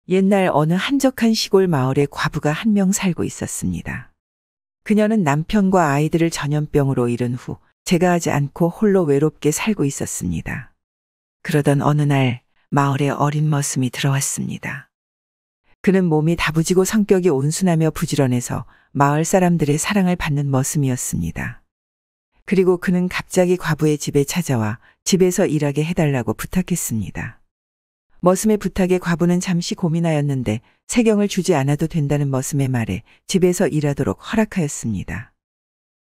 옛날 어느 한적한 시골 마을에 과부가 한 명 살고 있었습니다. 그녀는 남편과 아이들을 전염병으로 잃은 후 제가하지 않고 홀로 외롭게 살고 있었습니다. 그러던 어느 날 마을에 어린 머슴이 들어왔습니다. 그는 몸이 다부지고 성격이 온순하며 부지런해서 마을 사람들의 사랑을 받는 머슴이었습니다. 그리고 그는 갑자기 과부의 집에 찾아와 집에서 일하게 해달라고 부탁했습니다. 머슴의 부탁에 과부는 잠시 고민하였는데 세경을 주지 않아도 된다는 머슴의 말에 집에서 일하도록 허락하였습니다.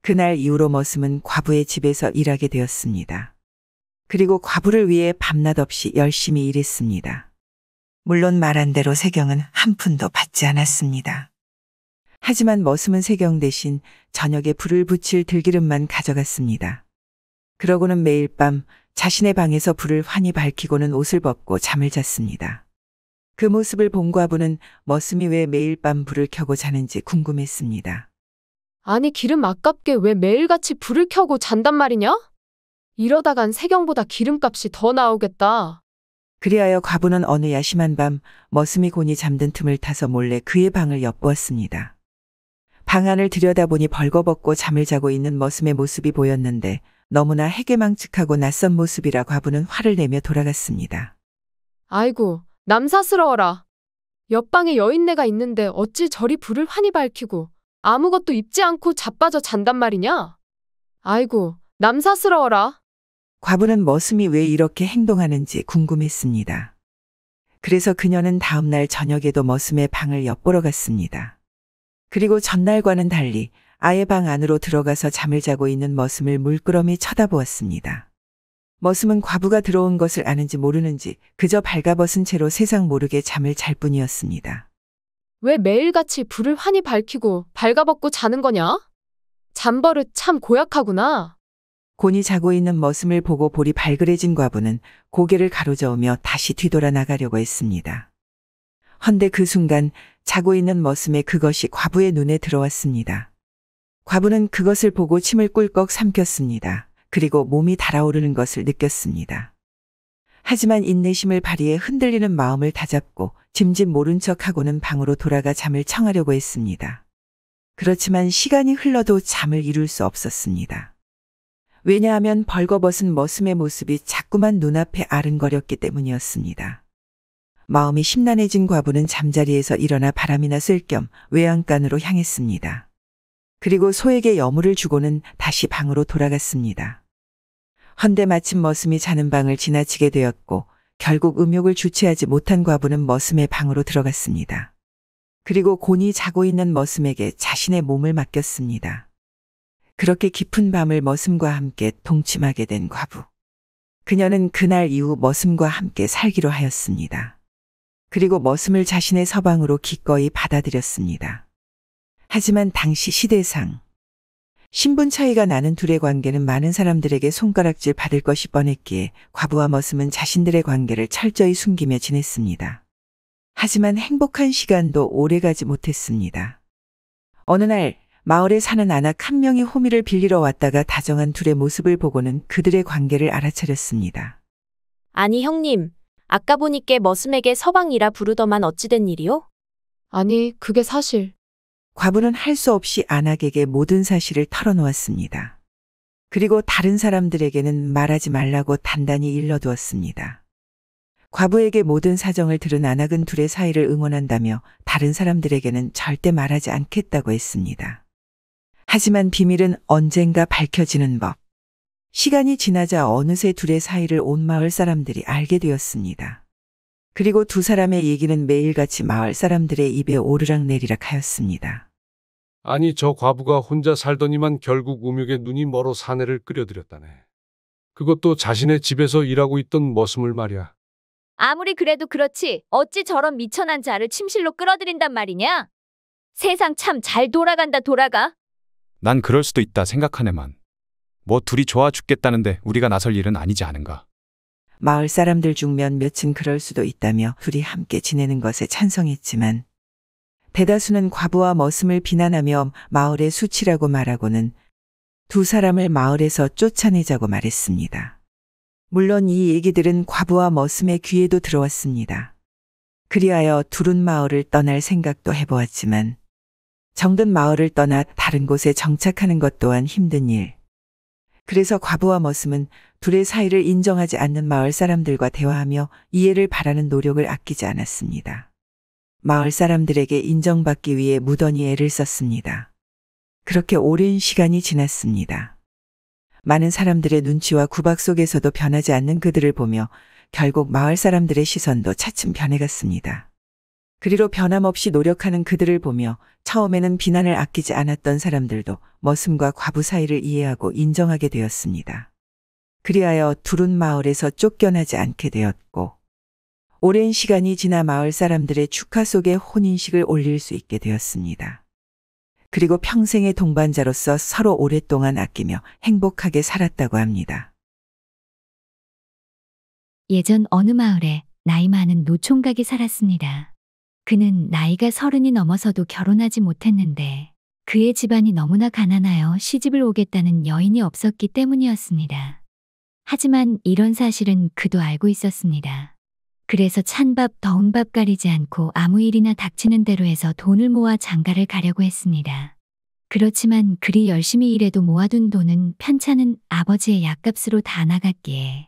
그날 이후로 머슴은 과부의 집에서 일하게 되었습니다. 그리고 과부를 위해 밤낮 없이 열심히 일했습니다. 물론 말한 대로 세경은 한 푼도 받지 않았습니다. 하지만 머슴은 세경 대신 저녁에 불을 붙일 들기름만 가져갔습니다. 그러고는 매일 밤 자신의 방에서 불을 환히 밝히고는 옷을 벗고 잠을 잤습니다. 그 모습을 본 과부는 머슴이 왜 매일 밤 불을 켜고 자는지 궁금했습니다. 아니 기름 아깝게 왜 매일같이 불을 켜고 잔단 말이냐? 이러다간 세경보다 기름값이 더 나오겠다. 그리하여 과부는 어느 야심한 밤 머슴이 곤히 잠든 틈을 타서 몰래 그의 방을 엿보았습니다. 방 안을 들여다보니 벌거벗고 잠을 자고 있는 머슴의 모습이 보였는데 너무나 해괴망측하고 낯선 모습이라 과부는 화를 내며 돌아갔습니다. 아이고 남사스러워라. 옆방에 여인네가 있는데 어찌 저리 불을 환히 밝히고 아무것도 입지 않고 자빠져 잔단 말이냐? 아이고 남사스러워라. 과부는 머슴이 왜 이렇게 행동하는지 궁금했습니다. 그래서 그녀는 다음날 저녁에도 머슴의 방을 엿보러 갔습니다. 그리고 전날과는 달리 아예 방 안으로 들어가서 잠을 자고 있는 머슴을 물끄러미 쳐다보았습니다. 머슴은 과부가 들어온 것을 아는지 모르는지 그저 발가벗은 채로 세상 모르게 잠을 잘 뿐이었습니다. 왜 매일같이 불을 환히 밝히고 발가벗고 자는 거냐? 잠버릇 참 고약하구나. 곤히 자고 있는 머슴을 보고 볼이 발그레진 과부는 고개를 가로저으며 다시 뒤돌아 나가려고 했습니다. 헌데 그 순간 자고 있는 머슴의 그것이 과부의 눈에 들어왔습니다. 과부는 그것을 보고 침을 꿀꺽 삼켰습니다. 그리고 몸이 달아오르는 것을 느꼈습니다. 하지만 인내심을 발휘해 흔들리는 마음을 다잡고 짐짓 모른 척하고는 방으로 돌아가 잠을 청하려고 했습니다. 그렇지만 시간이 흘러도 잠을 이룰 수 없었습니다. 왜냐하면 벌거벗은 머슴의 모습이 자꾸만 눈앞에 아른거렸기 때문이었습니다. 마음이 심란해진 과부는 잠자리에서 일어나 바람이나 쐴 겸 외양간으로 향했습니다. 그리고 소에게 여물을 주고는 다시 방으로 돌아갔습니다. 헌데 마침 머슴이 자는 방을 지나치게 되었고 결국 음욕을 주체하지 못한 과부는 머슴의 방으로 들어갔습니다. 그리고 곤히 자고 있는 머슴에게 자신의 몸을 맡겼습니다. 그렇게 깊은 밤을 머슴과 함께 동침하게 된 과부. 그녀는 그날 이후 머슴과 함께 살기로 하였습니다. 그리고 머슴을 자신의 서방으로 기꺼이 받아들였습니다. 하지만 당시 시대상 신분 차이가 나는 둘의 관계는 많은 사람들에게 손가락질 받을 것이 뻔했기에 과부와 머슴은 자신들의 관계를 철저히 숨기며 지냈습니다. 하지만 행복한 시간도 오래가지 못했습니다. 어느 날 마을에 사는 아낙 한 명이 호미를 빌리러 왔다가 다정한 둘의 모습을 보고는 그들의 관계를 알아차렸습니다. 아니 형님, 아까 보니께 머슴에게 서방이라 부르더만 어찌 된 일이요? 아니 그게 사실. 과부는 할 수 없이 아낙에게 모든 사실을 털어놓았습니다. 그리고 다른 사람들에게는 말하지 말라고 단단히 일러두었습니다. 과부에게 모든 사정을 들은 아낙은 둘의 사이를 응원한다며 다른 사람들에게는 절대 말하지 않겠다고 했습니다. 하지만 비밀은 언젠가 밝혀지는 법. 시간이 지나자 어느새 둘의 사이를 온 마을 사람들이 알게 되었습니다. 그리고 두 사람의 얘기는 매일같이 마을 사람들의 입에 오르락내리락 하였습니다. 아니 저 과부가 혼자 살더니만 결국 음욕에 눈이 멀어 사내를 끌여들였다네. 그것도 자신의 집에서 일하고 있던 머슴을 말이야. 아무리 그래도 그렇지 어찌 저런 미천한 자를 침실로 끌어들인단 말이냐? 세상 참 잘 돌아간다 돌아가. 난 그럴 수도 있다 생각하네만. 뭐 둘이 좋아 죽겠다는데 우리가 나설 일은 아니지 않은가. 마을 사람들 중 몇몇은 그럴 수도 있다며 둘이 함께 지내는 것에 찬성했지만 대다수는 과부와 머슴을 비난하며 마을의 수치라고 말하고는 두 사람을 마을에서 쫓아내자고 말했습니다. 물론 이 얘기들은 과부와 머슴의 귀에도 들어왔습니다. 그리하여 둘은 마을을 떠날 생각도 해보았지만 정든 마을을 떠나 다른 곳에 정착하는 것 또한 힘든 일. 그래서 과부와 머슴은 둘의 사이를 인정하지 않는 마을 사람들과 대화하며 이해를 바라는 노력을 아끼지 않았습니다. 마을 사람들에게 인정받기 위해 무던히 애를 썼습니다. 그렇게 오랜 시간이 지났습니다. 많은 사람들의 눈치와 구박 속에서도 변하지 않는 그들을 보며 결국 마을 사람들의 시선도 차츰 변해갔습니다. 그리로 변함없이 노력하는 그들을 보며 처음에는 비난을 아끼지 않았던 사람들도 머슴과 과부 사이를 이해하고 인정하게 되었습니다. 그리하여 둘은 마을에서 쫓겨나지 않게 되었고 오랜 시간이 지나 마을 사람들의 축하 속에 혼인식을 올릴 수 있게 되었습니다. 그리고 평생의 동반자로서 서로 오랫동안 아끼며 행복하게 살았다고 합니다. 예전 어느 마을에 나이 많은 노총각이 살았습니다. 그는 나이가 30이 넘어서도 결혼하지 못했는데 그의 집안이 너무나 가난하여 시집을 오겠다는 여인이 없었기 때문이었습니다. 하지만 이런 사실은 그도 알고 있었습니다. 그래서 찬밥 더운 밥 가리지 않고 아무 일이나 닥치는 대로 해서 돈을 모아 장가를 가려고 했습니다. 그렇지만 그리 열심히 일해도 모아둔 돈은 편찮은 아버지의 약값으로 다 나갔기에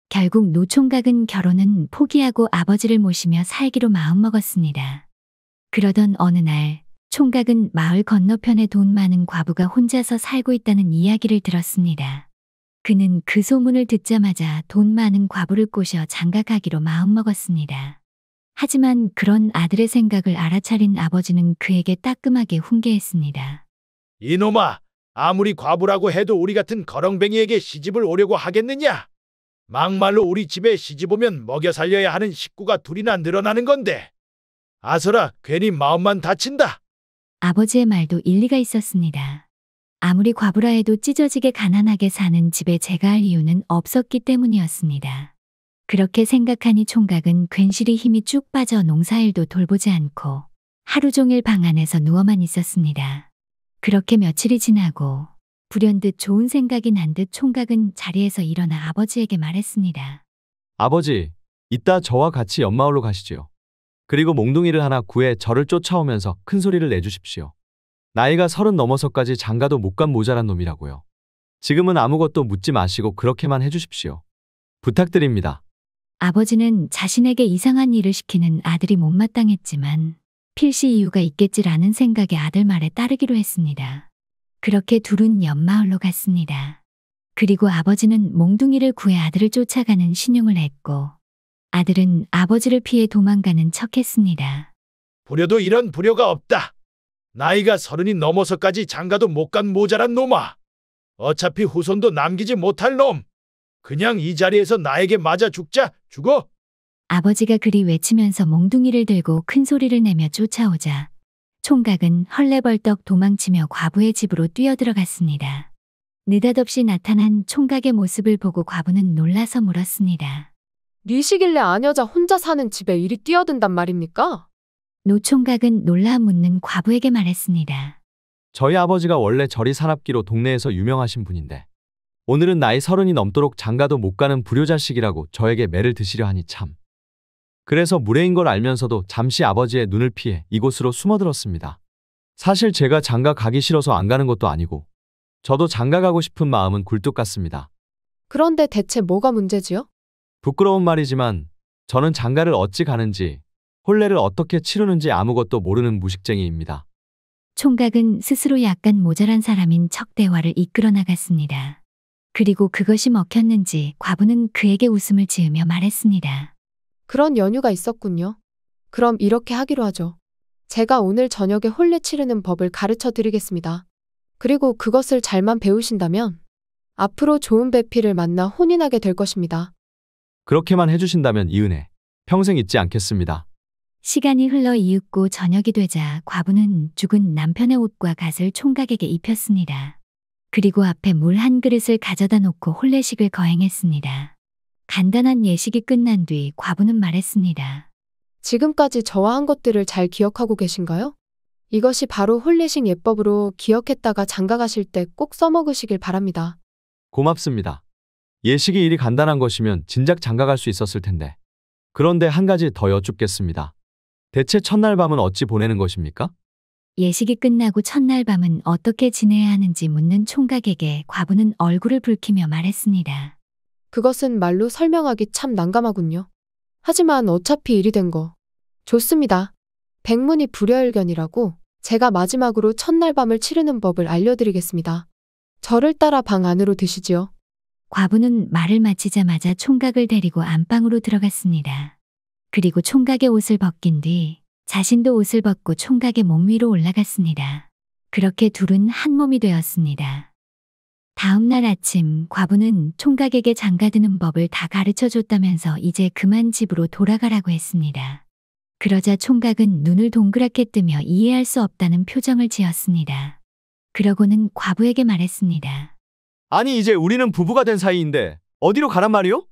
결국 노총각은 결혼은 포기하고 아버지를 모시며 살기로 마음먹었습니다. 그러던 어느 날 총각은 마을 건너편에 돈 많은 과부가 혼자서 살고 있다는 이야기를 들었습니다. 그는 그 소문을 듣자마자 돈 많은 과부를 꼬셔 장가가기로 마음먹었습니다. 하지만 그런 아들의 생각을 알아차린 아버지는 그에게 따끔하게 훈계했습니다. 이놈아, 아무리 과부라고 해도 우리 같은 거렁뱅이에게 시집을 오려고 하겠느냐? 막말로 우리 집에 시집 오면 먹여 살려야 하는 식구가 둘이나 늘어나는 건데. 아서라, 괜히 마음만 다친다. 아버지의 말도 일리가 있었습니다. 아무리 과부라 해도 찢어지게 가난하게 사는 집에 제가 할 이유는 없었기 때문이었습니다. 그렇게 생각하니 총각은 괜시리 힘이 쭉 빠져 농사일도 돌보지 않고 하루 종일 방 안에서 누워만 있었습니다. 그렇게 며칠이 지나고 불현듯 좋은 생각이 난 듯 총각은 자리에서 일어나 아버지에게 말했습니다. 아버지, 이따 저와 같이 옆마을로 가시지요. 그리고 몽둥이를 하나 구해 저를 쫓아오면서 큰 소리를 내주십시오. 나이가 30 넘어서까지 장가도 못 간 모자란 놈이라고요. 지금은 아무것도 묻지 마시고 그렇게만 해주십시오. 부탁드립니다. 아버지는 자신에게 이상한 일을 시키는 아들이 못마땅했지만 필시 이유가 있겠지라는 생각에 아들 말에 따르기로 했습니다. 그렇게 둘은 옆마을로 갔습니다. 그리고 아버지는 몽둥이를 구해 아들을 쫓아가는 신용을 했고 아들은 아버지를 피해 도망가는 척했습니다. 불효도 이런 불효가 없다. 나이가 30이 넘어서까지 장가도 못 간 모자란 놈아. 어차피 후손도 남기지 못할 놈. 그냥 이 자리에서 나에게 맞아 죽어. 아버지가 그리 외치면서 몽둥이를 들고 큰 소리를 내며 쫓아오자 총각은 헐레벌떡 도망치며 과부의 집으로 뛰어들어갔습니다. 느닷없이 나타난 총각의 모습을 보고 과부는 놀라서 물었습니다. 니시길래 아녀자 혼자 사는 집에 이리 뛰어든단 말입니까? 노총각은 놀라 묻는 과부에게 말했습니다. 저희 아버지가 원래 저리 사납기로 동네에서 유명하신 분인데 오늘은 나이 30이 넘도록 장가도 못 가는 불효자식이라고 저에게 매를 드시려 하니 참. 그래서 무례인 걸 알면서도 잠시 아버지의 눈을 피해 이곳으로 숨어들었습니다. 사실 제가 장가 가기 싫어서 안 가는 것도 아니고 저도 장가 가고 싶은 마음은 굴뚝 같습니다. 그런데 대체 뭐가 문제지요? 부끄러운 말이지만 저는 장가를 어찌 가는지 혼례를 어떻게 치르는지 아무것도 모르는 무식쟁이입니다. 총각은 스스로 약간 모자란 사람인 척 대화를 이끌어 나갔습니다. 그리고 그것이 먹혔는지 과부는 그에게 웃음을 지으며 말했습니다. 그런 연유가 있었군요. 그럼 이렇게 하기로 하죠. 제가 오늘 저녁에 혼례 치르는 법을 가르쳐 드리겠습니다. 그리고 그것을 잘만 배우신다면 앞으로 좋은 배필을 만나 혼인하게 될 것입니다. 그렇게만 해주신다면 이 은혜 평생 잊지 않겠습니다. 시간이 흘러 이윽고 저녁이 되자 과부는 죽은 남편의 옷과 갓을 총각에게 입혔습니다. 그리고 앞에 물 한 그릇을 가져다 놓고 혼례식을 거행했습니다. 간단한 예식이 끝난 뒤 과부는 말했습니다. 지금까지 저와 한 것들을 잘 기억하고 계신가요? 이것이 바로 혼례식 예법으로 기억했다가 장가 가실 때 꼭 써먹으시길 바랍니다. 고맙습니다. 예식이 일이 간단한 것이면 진작 장가 갈 수 있었을 텐데. 그런데 한 가지 더 여쭙겠습니다. 대체 첫날 밤은 어찌 보내는 것입니까? 예식이 끝나고 첫날 밤은 어떻게 지내야 하는지 묻는 총각에게 과부는 얼굴을 붉히며 말했습니다. 그것은 말로 설명하기 참 난감하군요. 하지만 어차피 일이 된 거. 좋습니다. 백문이 불여일견이라고 제가 마지막으로 첫날 밤을 치르는 법을 알려드리겠습니다. 저를 따라 방 안으로 드시지요. 과부는 말을 마치자마자 총각을 데리고 안방으로 들어갔습니다. 그리고 총각의 옷을 벗긴 뒤 자신도 옷을 벗고 총각의 몸 위로 올라갔습니다. 그렇게 둘은 한 몸이 되었습니다. 다음 날 아침 과부는 총각에게 장가드는 법을 다 가르쳐 줬다면서 이제 그만 집으로 돌아가라고 했습니다. 그러자 총각은 눈을 동그랗게 뜨며 이해할 수 없다는 표정을 지었습니다. 그러고는 과부에게 말했습니다. 아니 이제 우리는 부부가 된 사이인데 어디로 가란 말이오?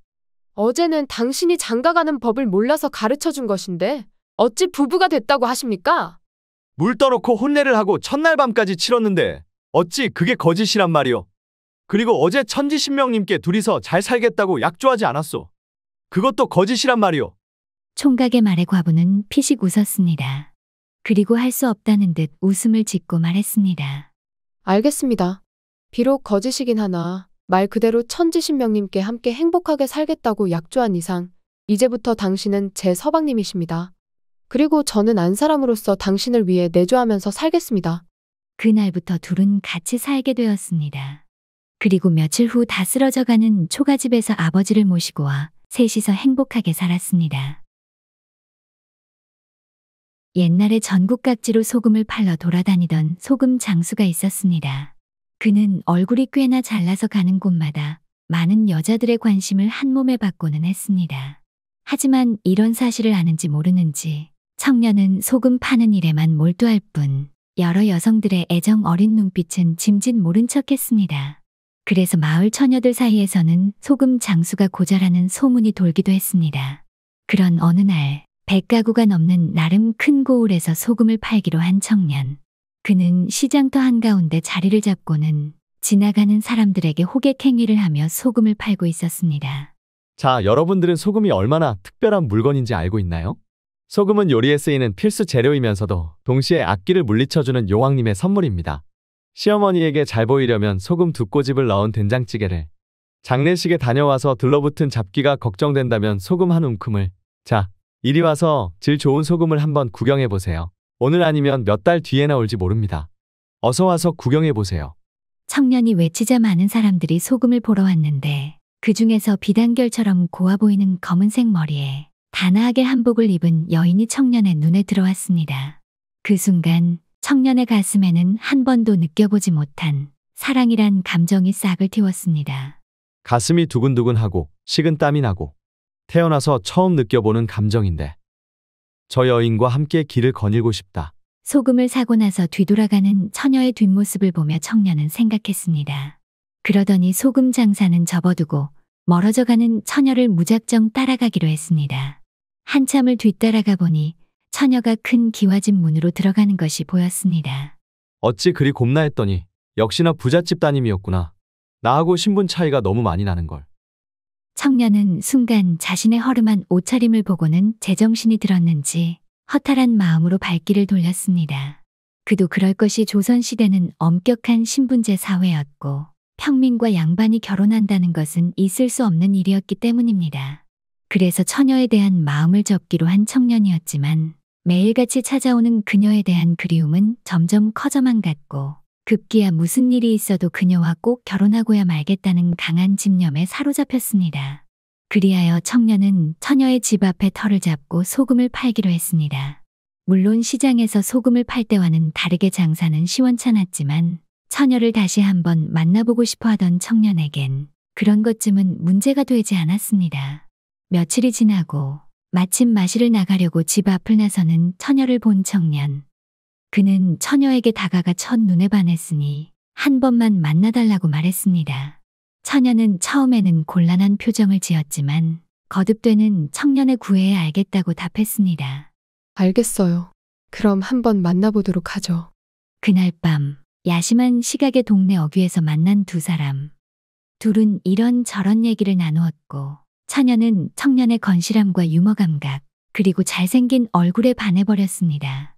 어제는 당신이 장가가는 법을 몰라서 가르쳐 준 것인데 어찌 부부가 됐다고 하십니까? 물 떠놓고 혼례를 하고 첫날 밤까지 치렀는데 어찌 그게 거짓이란 말이오? 그리고 어제 천지신명님께 둘이서 잘 살겠다고 약조하지 않았소. 그것도 거짓이란 말이오. 총각의 말에 과부는 피식 웃었습니다. 그리고 할 수 없다는 듯 웃음을 짓고 말했습니다. 알겠습니다. 비록 거짓이긴 하나 말 그대로 천지신명님께 함께 행복하게 살겠다고 약조한 이상 이제부터 당신은 제 서방님이십니다. 그리고 저는 안 사람으로서 당신을 위해 내조하면서 살겠습니다. 그날부터 둘은 같이 살게 되었습니다. 그리고 며칠 후 다 쓰러져가는 초가집에서 아버지를 모시고 와 셋이서 행복하게 살았습니다. 옛날에 전국 각지로 소금을 팔러 돌아다니던 소금 장수가 있었습니다. 그는 얼굴이 꽤나 잘나서 가는 곳마다 많은 여자들의 관심을 한 몸에 받고는 했습니다. 하지만 이런 사실을 아는지 모르는지 청년은 소금 파는 일에만 몰두할 뿐 여러 여성들의 애정 어린 눈빛은 짐짓 모른 척했습니다. 그래서 마을 처녀들 사이에서는 소금 장수가 고자라는 소문이 돌기도 했습니다. 그런 어느 날 100가구가 넘는 나름 큰 고을에서 소금을 팔기로 한 청년. 그는 시장터 한가운데 자리를 잡고는 지나가는 사람들에게 호객 행위를 하며 소금을 팔고 있었습니다. 자, 여러분들은 소금이 얼마나 특별한 물건인지 알고 있나요? 소금은 요리에 쓰이는 필수 재료이면서도 동시에 악기를 물리쳐주는 용왕님의 선물입니다. 시어머니에게 잘 보이려면 소금 2꼬집을 넣은 된장찌개를, 장례식에 다녀와서 들러붙은 잡기가 걱정된다면 소금 한 움큼을, 자, 이리 와서 질 좋은 소금을 한번 구경해보세요. 오늘 아니면 몇 달 뒤에나 올지 모릅니다. 어서 와서 구경해보세요. 청년이 외치자 많은 사람들이 소금을 보러 왔는데 그 중에서 비단결처럼 고와 보이는 검은색 머리에 단아하게 한복을 입은 여인이 청년의 눈에 들어왔습니다. 그 순간 청년의 가슴에는 한 번도 느껴보지 못한 사랑이란 감정이 싹을 틔웠습니다. 가슴이 두근두근하고 식은 땀이 나고 태어나서 처음 느껴보는 감정인데 저 여인과 함께 길을 거닐고 싶다. 소금을 사고 나서 뒤돌아가는 처녀의 뒷모습을 보며 청년은 생각했습니다. 그러더니 소금 장사는 접어두고 멀어져가는 처녀를 무작정 따라가기로 했습니다. 한참을 뒤따라가 보니 처녀가 큰 기와집 문으로 들어가는 것이 보였습니다. 어찌 그리 곱나 했더니 역시나 부잣집 따님이었구나. 나하고 신분 차이가 너무 많이 나는걸. 청년은 순간 자신의 허름한 옷차림을 보고는 제정신이 들었는지 허탈한 마음으로 발길을 돌렸습니다. 그도 그럴 것이 조선시대는 엄격한 신분제 사회였고 평민과 양반이 결혼한다는 것은 있을 수 없는 일이었기 때문입니다. 그래서 처녀에 대한 마음을 접기로 한 청년이었지만 매일같이 찾아오는 그녀에 대한 그리움은 점점 커져만 갔고 급기야 무슨 일이 있어도 그녀와 꼭 결혼하고야 말겠다는 강한 집념에 사로잡혔습니다. 그리하여 청년은 처녀의 집 앞에 터를 잡고 소금을 팔기로 했습니다. 물론 시장에서 소금을 팔 때와는 다르게 장사는 시원찮았지만 처녀를 다시 한번 만나보고 싶어 하던 청년에겐 그런 것쯤은 문제가 되지 않았습니다. 며칠이 지나고 마침 마시를 나가려고 집 앞을 나서는 처녀를 본 청년. 그는 처녀에게 다가가 첫눈에 반했으니 한 번만 만나달라고 말했습니다. 처녀는 처음에는 곤란한 표정을 지었지만 거듭되는 청년의 구애에 알겠다고 답했습니다. 알겠어요. 그럼 한번 만나보도록 하죠. 그날 밤 야심한 시각의 동네 어귀에서 만난 두 사람. 둘은 이런저런 얘기를 나누었고 처녀는 청년의 건실함과 유머 감각, 그리고 잘생긴 얼굴에 반해버렸습니다.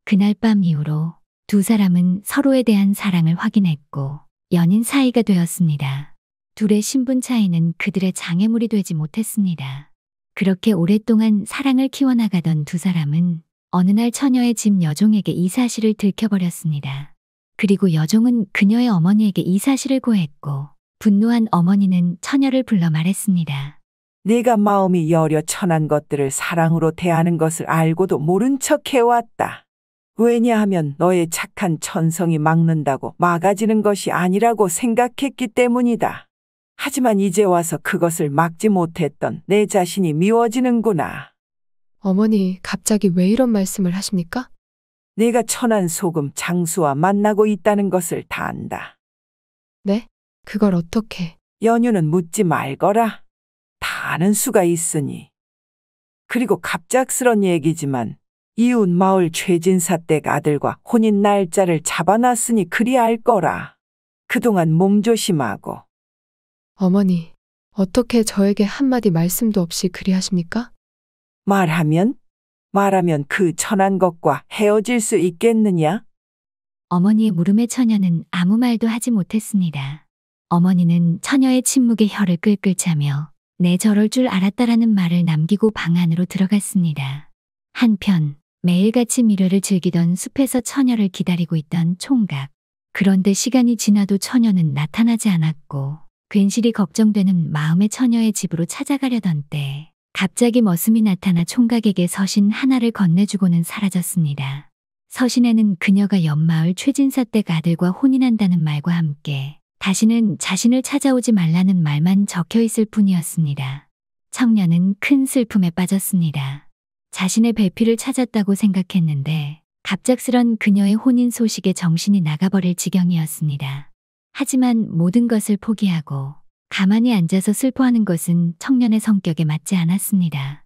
그날 밤 이후로 두 사람은 서로에 대한 사랑을 확인했고 연인 사이가 되었습니다. 둘의 신분 차이는 그들의 장애물이 되지 못했습니다. 그렇게 오랫동안 사랑을 키워나가던 두 사람은 어느 날 처녀의 집 여종에게 이 사실을 들켜버렸습니다. 그리고 여종은 그녀의 어머니에게 이 사실을 고했고 분노한 어머니는 처녀를 불러 말했습니다. 네가 마음이 여려 천한 것들을 사랑으로 대하는 것을 알고도 모른 척 해왔다. 왜냐하면 너의 착한 천성이 막는다고 막아지는 것이 아니라고 생각했기 때문이다. 하지만 이제 와서 그것을 막지 못했던 내 자신이 미워지는구나. 어머니, 갑자기 왜 이런 말씀을 하십니까? 네가 천한 소금 장수와 만나고 있다는 것을 다 안다. 네? 그걸 어떻게? 연유는 묻지 말거라. 다 아는 수가 있으니. 그리고 갑작스런 얘기지만 이웃 마을 최진사댁 아들과 혼인 날짜를 잡아놨으니 그리 알 거라. 그동안 몸조심하고. 어머니, 어떻게 저에게 한마디 말씀도 없이 그리 하십니까? 말하면 그 천한 것과 헤어질 수 있겠느냐? 어머니의 물음에 처녀는 아무 말도 하지 못했습니다. 어머니는 처녀의 침묵에 혀를 끌끌 차며 내 저럴 줄 알았다라는 말을 남기고 방 안으로 들어갔습니다. 한편 매일같이 미래를 즐기던 숲에서 처녀를 기다리고 있던 총각. 그런데 시간이 지나도 처녀는 나타나지 않았고 괜시리 걱정되는 마음에 처녀의 집으로 찾아가려던 때 갑자기 머슴이 나타나 총각에게 서신 하나를 건네주고는 사라졌습니다. 서신에는 그녀가 옆마을 최진사댁 아들과 혼인한다는 말과 함께 다시는 자신을 찾아오지 말라는 말만 적혀 있을 뿐이었습니다. 청년은 큰 슬픔에 빠졌습니다. 자신의 배필을 찾았다고 생각했는데 갑작스런 그녀의 혼인 소식에 정신이 나가버릴 지경이었습니다. 하지만 모든 것을 포기하고 가만히 앉아서 슬퍼하는 것은 청년의 성격에 맞지 않았습니다.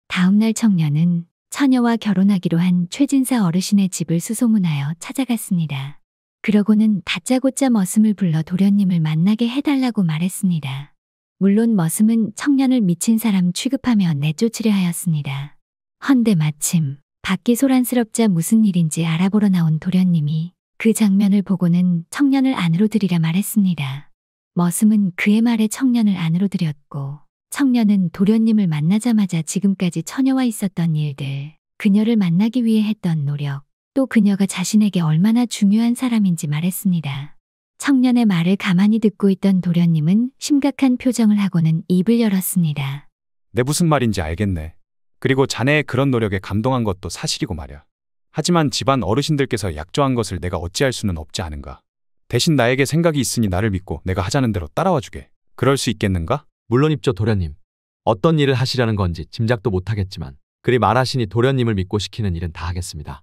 다음 날 청년은 처녀와 결혼하기로 한 최진사 어르신의 집을 수소문하여 찾아갔습니다. 그러고는 다짜고짜 머슴을 불러 도련님을 만나게 해달라고 말했습니다. 물론 머슴은 청년을 미친 사람 취급하며 내쫓으려 하였습니다. 헌데 마침 밖이 소란스럽자 무슨 일인지 알아보러 나온 도련님이 그 장면을 보고는 청년을 안으로 들이라 말했습니다. 머슴은 그의 말에 청년을 안으로 들였고 청년은 도련님을 만나자마자 지금까지 처녀와 있었던 일들, 그녀를 만나기 위해 했던 노력, 또 그녀가 자신에게 얼마나 중요한 사람인지 말했습니다. 청년의 말을 가만히 듣고 있던 도련님은 심각한 표정을 하고는 입을 열었습니다. 내 무슨 말인지 알겠네. 그리고 자네의 그런 노력에 감동한 것도 사실이고 말야. 하지만 집안 어르신들께서 약조한 것을 내가 어찌할 수는 없지 않은가. 대신 나에게 생각이 있으니 나를 믿고 내가 하자는 대로 따라와 주게. 그럴 수 있겠는가? 물론입죠, 도련님. 어떤 일을 하시려는 건지 짐작도 못하겠지만 그리 말하시니 도련님을 믿고 시키는 일은 다 하겠습니다.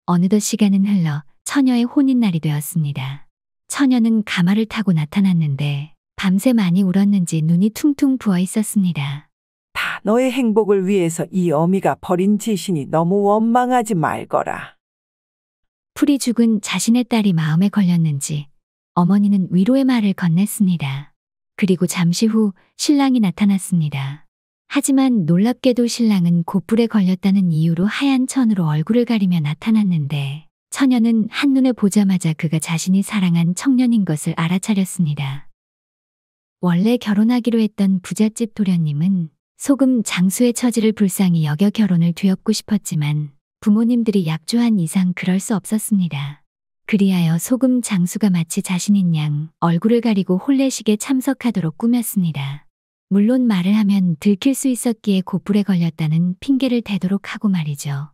어느덧 시간은 흘러 처녀의 혼인날이 되었습니다. 처녀는 가마를 타고 나타났는데 밤새 많이 울었는지 눈이 퉁퉁 부어 있었습니다. 다 너의 행복을 위해서 이 어미가 벌인 짓이니 너무 원망하지 말거라. 풀이 죽은 자신의 딸이 마음에 걸렸는지 어머니는 위로의 말을 건넸습니다. 그리고 잠시 후 신랑이 나타났습니다. 하지만 놀랍게도 신랑은 곧불에 걸렸다는 이유로 하얀 천으로 얼굴을 가리며 나타났는데 처녀는 한눈에 보자마자 그가 자신이 사랑한 청년인 것을 알아차렸습니다. 원래 결혼하기로 했던 부잣집 도련님은 소금 장수의 처지를 불쌍히 여겨 결혼을 뒤엎고 싶었지만 부모님들이 약조한 이상 그럴 수 없었습니다. 그리하여 소금 장수가 마치 자신인 양 얼굴을 가리고 혼례식에 참석하도록 꾸몄습니다. 물론 말을 하면 들킬 수 있었기에 곧불에 걸렸다는 핑계를 대도록 하고 말이죠.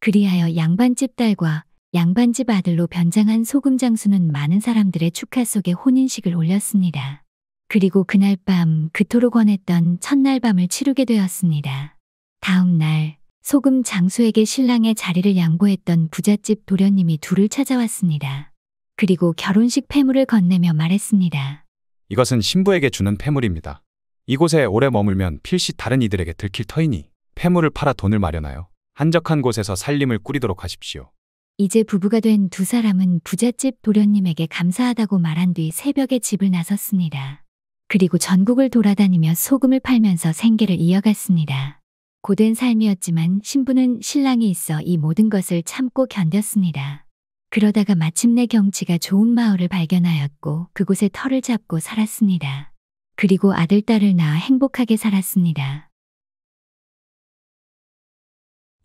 그리하여 양반집 딸과 양반집 아들로 변장한 소금 장수는 많은 사람들의 축하 속에 혼인식을 올렸습니다. 그리고 그날 밤 그토록 원했던 첫날 밤을 치르게 되었습니다. 다음 날 소금 장수에게 신랑의 자리를 양보했던 부잣집 도련님이 둘을 찾아왔습니다. 그리고 결혼식 패물을 건네며 말했습니다. 이것은 신부에게 주는 패물입니다. 이곳에 오래 머물면 필시 다른 이들에게 들킬 터이니 패물을 팔아 돈을 마련하여 한적한 곳에서 살림을 꾸리도록 하십시오. 이제 부부가 된 두 사람은 부잣집 도련님에게 감사하다고 말한 뒤 새벽에 집을 나섰습니다. 그리고 전국을 돌아다니며 소금을 팔면서 생계를 이어갔습니다. 고된 삶이었지만 신부는 신랑이 있어 이 모든 것을 참고 견뎠습니다. 그러다가 마침내 경치가 좋은 마을을 발견하였고 그곳에 터를 잡고 살았습니다. 그리고 아들, 딸을 낳아 행복하게 살았습니다.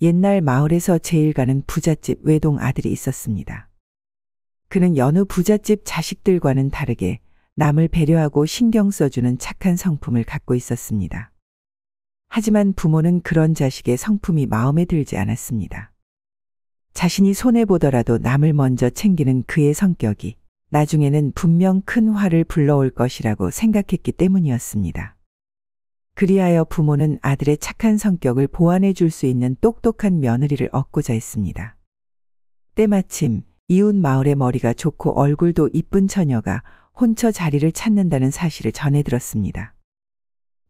옛날 마을에서 제일 가는 부잣집 외동 아들이 있었습니다. 그는 여느 부잣집 자식들과는 다르게 남을 배려하고 신경 써주는 착한 성품을 갖고 있었습니다. 하지만 부모는 그런 자식의 성품이 마음에 들지 않았습니다. 자신이 손해보더라도 남을 먼저 챙기는 그의 성격이 나중에는 분명 큰 화를 불러올 것이라고 생각했기 때문이었습니다. 그리하여 부모는 아들의 착한 성격을 보완해 줄 수 있는 똑똑한 며느리를 얻고자 했습니다. 때마침 이웃 마을의 머리가 좋고 얼굴도 이쁜 처녀가 혼처 자리를 찾는다는 사실을 전해 들었습니다.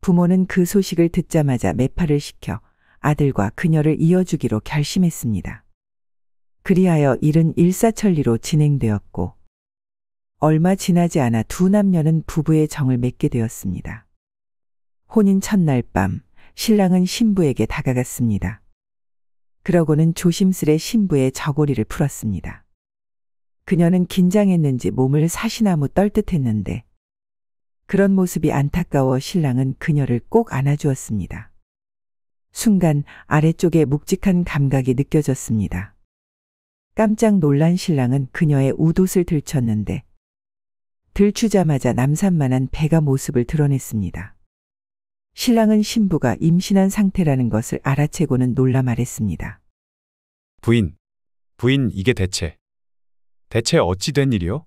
부모는 그 소식을 듣자마자 매파를 시켜 아들과 그녀를 이어주기로 결심했습니다. 그리하여 일은 일사천리로 진행되었고 얼마 지나지 않아 두 남녀는 부부의 정을 맺게 되었습니다. 혼인 첫날 밤 신랑은 신부에게 다가갔습니다. 그러고는 조심스레 신부의 저고리를 풀었습니다. 그녀는 긴장했는지 몸을 사시나무 떨듯했는데 그런 모습이 안타까워 신랑은 그녀를 꼭 안아주었습니다. 순간 아래쪽에 묵직한 감각이 느껴졌습니다. 깜짝 놀란 신랑은 그녀의 웃옷을 들쳤는데 들추자마자 남산만한 배가 모습을 드러냈습니다. 신랑은 신부가 임신한 상태라는 것을 알아채고는 놀라 말했습니다. 부인, 이게 대체 어찌 된 일이요?